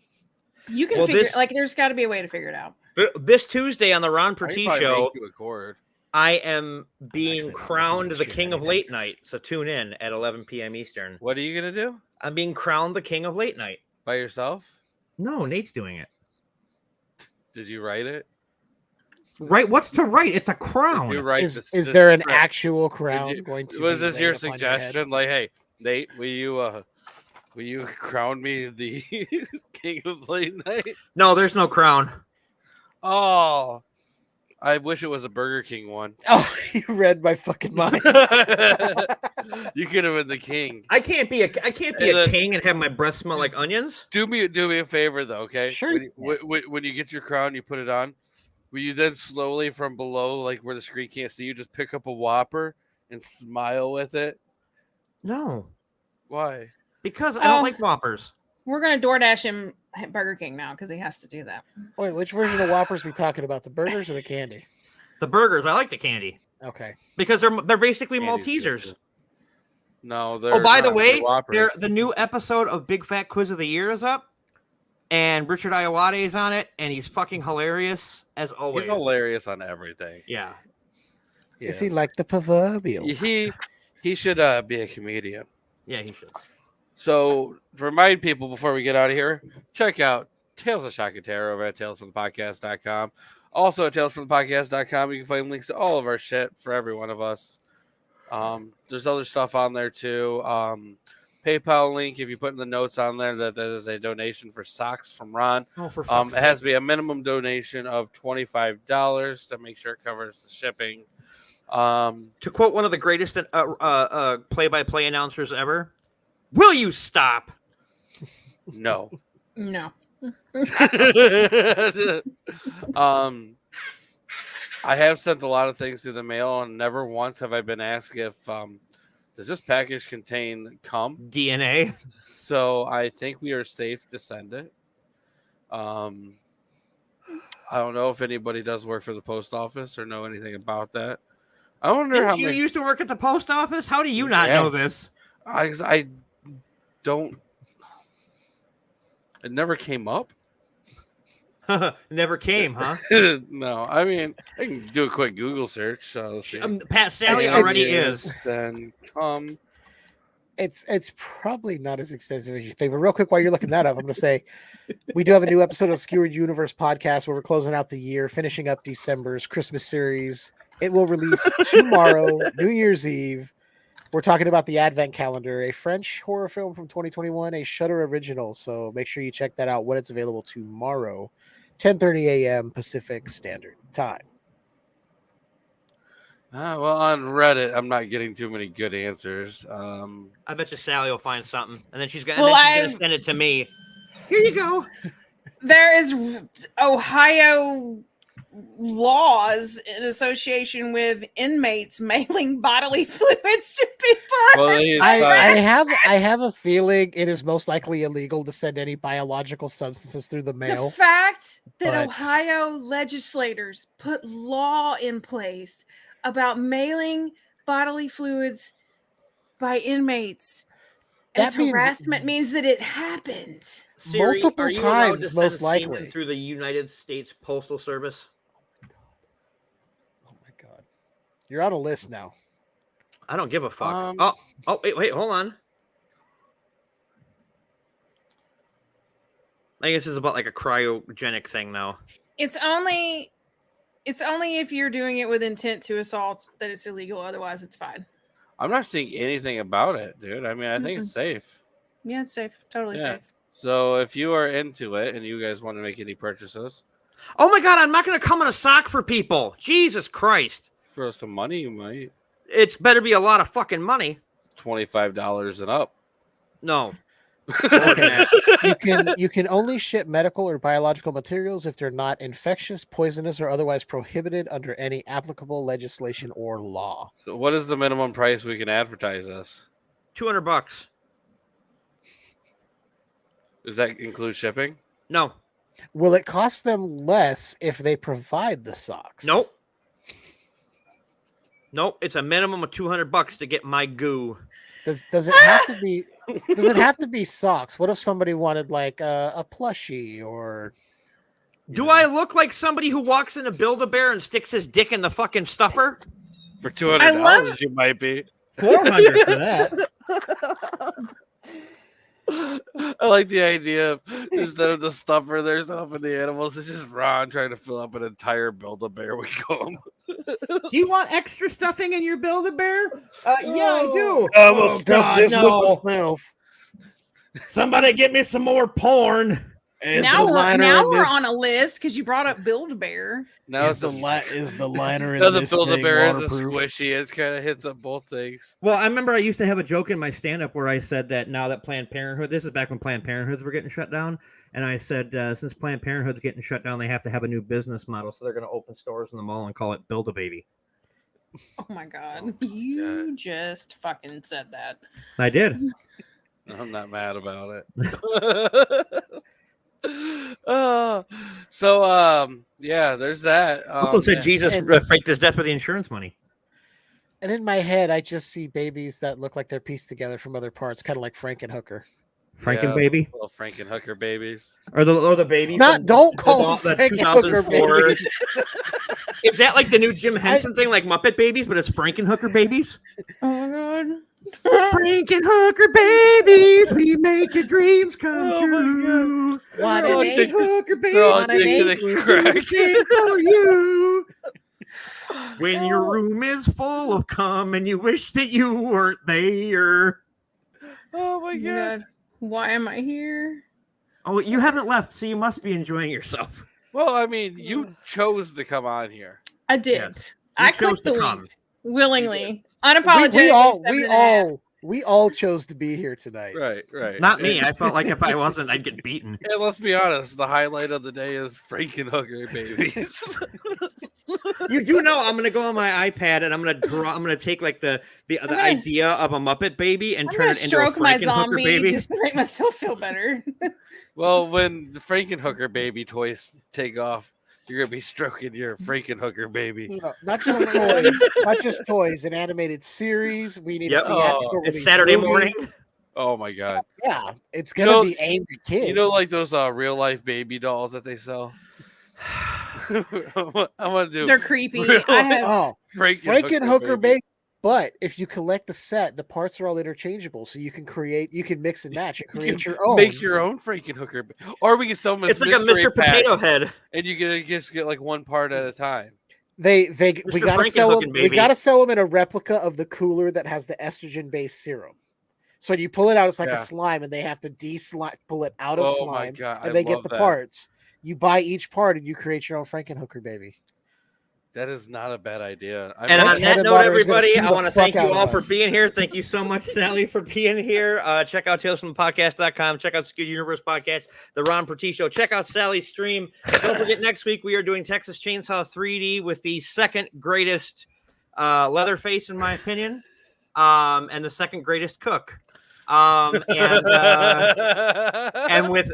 You can Well, figure this- like there's got to be a way to figure it out. This Tuesday on the Ron I could Perti probably show, make you a cord. I am being actually not crowned gonna the stream king of anything. late night. So tune in at 11 p.m. Eastern. What are you gonna do I'm being crowned the king of late night. by yourself? No, Nate's doing it. Did you write it? Right? What's to write? It's a Did crown. you write is this there an script? actual crown you- going to? Was be this your laid upon head? suggestion? Like, hey, Nate, will you crown me the king of late night? No, there's no crown. Oh, I wish it was a Burger King one. Oh, you read my fucking mind. You could have been the king. I can't be a And then- king and have my breath smell like onions. Do me a favor though, okay? Sure. When you get your crown, you put it on. Will you then slowly from below, like where the screen can't see you, just pick up a Whopper and smile with it? No, Why? because I don't Oh. like Whoppers. We're gonna DoorDash him Burger King now because he has to do that. Wait, which version of Whoppers we talking about? The burgers or the candy? The burgers, I like the candy Okay. because they're basically Candy's good, Maltesers. too. No, they're Oh, by the not, way, they're Whoppers. the new episode of Big Fat Quiz of the Year is up, and Richard Iowade is on it, and he's fucking hilarious as always. He's hilarious on everything. Yeah. Is he like the proverbial? He should be a comedian. Yeah, he should. So to remind people before we get out of here, check out Tales of Shock and Terror over at talesfromthepodcast.com. Also at talesfromthepodcast.com, you can find links to all of our shit for every one of us. There's other stuff on there too. PayPal link, if you put in the notes on there, that is a donation for socks from Ron. Oh, for It has to be a minimum donation of $25 to make sure it covers the shipping. To quote one of the greatest play-by-play announcers ever, "Will you stop?" No. No. I have sent a lot of things through the mail, and never once have I been asked if does this package contain cum. DNA. So I think we are safe to send it. I don't know if anybody does work for the post office or know anything about that. I wonder how Didn't you many. used to work at the post office? How do you not Yeah. know this? I don't. It never came up. Never came, huh? No, I mean I can do a quick Google search. Let's see. Pat Sally It's- already is. And It's probably not as extensive as you think. But real quick, while you're looking that up, I'm going to say we do have a new episode of Skewered Universe podcast where we're closing out the year, finishing up December's Christmas series. It will release tomorrow, New Year's Eve. We're talking about the Advent Calendar, a French horror film from 2021, a Shudder original. So make sure you check that out when it's available tomorrow, 10:30 a.m. Pacific Standard Time. well, on Reddit, I'm not getting too many good answers. I bet you Sally will find something, and then she's gonna, Well, send it to me. Here you go. There is Ohio laws in association with inmates mailing bodily fluids to people. Well, I have a feeling it is most likely illegal to send any biological substances through the The mail. fact that but- Ohio legislators put law in place about mailing bodily fluids by inmates That as means- harassment means that it happened. Siri, Multiple are you allowed times, to most send semen likely. through the United States Postal Service? Oh my god. You're on a list now. I don't give a fuck. Um, Wait, hold on. I guess this is about like a cryogenic thing now. It's only if you're doing it with intent to assault that it's illegal. Otherwise, it's fine. I'm not seeing anything about it, dude. I mean, I think it's safe. Yeah, it's safe. Totally Yeah. safe. So if you are into it and you guys want to make any purchases Oh my god, I'm not gonna come in a sock for people. Jesus Christ. for some money, you might It's better be a lot of fucking money. $25 and up. No. Okay. you can only ship medical or biological materials if they're not infectious, poisonous, or otherwise prohibited under any applicable legislation or law. So what is the minimum price we can advertise this? $200. Does that include shipping? No. Will it cost them less if they provide the socks? Nope. Nope. It's a minimum of $200 to get my goo. Does it have to be? Does it have to be socks? What if somebody wanted like a plushie or? Do I look like somebody who walks in a Build-A-Bear and sticks his dick in the fucking stuffer? For $200, you might be. 400 for that. I like the idea of instead of the stuffer, there's nothing the animals. It's just Ron trying to fill up an entire Build-A-Bear with gum. Do you want extra stuffing in your Build-A-Bear? Yeah, I do. We'll stuff this with the self. Somebody get me some more porn. Now we're on a list because you brought up Build-A-Bear. Now it's the liner in doesn't this Build-A-Bear is a waterproof? squishy. It kind of hits up both things. Well, I remember I used to have a joke in my stand-up where I said that now that Planned Parenthood, this is back when Planned Parenthoods were getting shut down, and I said since Planned Parenthood's getting shut down, they have to have a new business model, so they're going to open stores in the mall and call it Build-A-Baby. Oh my god. You just fucking said that. I did. I'm not mad about it. Yeah, there's that. Also said yeah. Jesus faked his death with the insurance money. And in my head, I just see babies that look like they're pieced together from other parts, kind of like Frankenhooker. Frankenbaby? Little Frankenhooker babies. Or the baby? Don't call them the Frankenhooker 2004 babies. Is that like the new Jim Henson thing, like Muppet Babies, but it's Frankenhooker babies? Oh my god. Frankenhooker babies, we make your dreams come Oh my true. What Oh, an shit. Frankenhooker They're all Wanna babies, addicted make to crack. sing for you. When your room is full of cum and you wish that you weren't there. Oh my Oh my god. god. Why am I here? Oh, you haven't left, so you must be enjoying yourself. Well, I mean, you chose to come on here. I did. Yes. I You chose clicked the to link come. willingly. Unapologetically. We all chose to be here tonight. Right. Not me. I felt like if I wasn't, I'd get beaten. And let's be honest, the highlight of the day is Frankenhooker babies. You do know I'm gonna go on my iPad and I'm gonna take like the gonna- idea of a Muppet baby and I'm turn gonna it into a stroke my Frankenhooker zombie baby. just to make myself feel better. Well, when the Frankenhooker baby toys take off, you're gonna be stroking your Frankenhooker baby. No, not just toys, not just toys. An animated series. We need Yep. a theatrical It's release Saturday movie. morning. Oh my god! Yeah, it's You gonna know- be aimed at kids. You know, like those real life baby dolls that they sell. I want to do. They're creepy. Real I have oh, Frankenhooker Frankenhooker baby. But if you collect the set, the parts are all interchangeable, so you can mix and match and You create can your own. Make your own Frankenhooker, or we can sell them as It's like a mystery Mr. Potato packs, Head. and you get like one part at a time. We Mr. gotta sell them. Frankenhooker We baby. gotta sell them in a replica of the cooler that has the estrogen-based serum. So when you pull it out, it's like Yeah. a slime, and they have to pull it out of Oh my slime, God, I and they get love the that. parts. You buy each part, and you create your own Frankenhooker baby. That is not a bad idea. And bet on that Kevin note, Lottery's gonna everybody, sue I the want to fuck thank you out of all for us. being here. Thank you so much, Sally, for being here. Check out TalesFromThePodcast.com. Check out Skewed Universe Podcast, The Ron Perti Show. Check out Sally's stream. Don't forget, next week we are doing Texas Chainsaw 3D with the second greatest Leatherface, in my opinion, and the second greatest cook. And with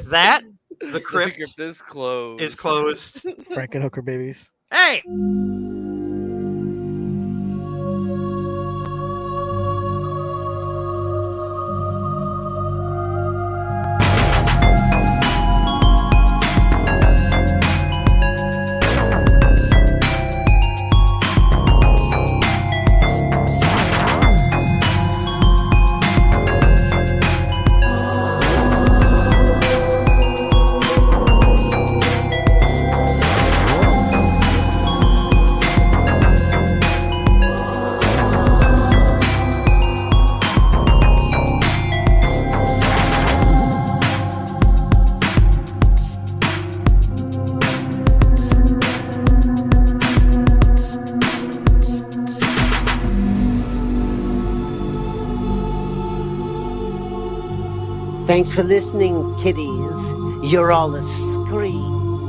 that, the crypt is closed. is closed. Frankenhooker babies. Hey! Thanks for listening, kiddies. You're all a scream.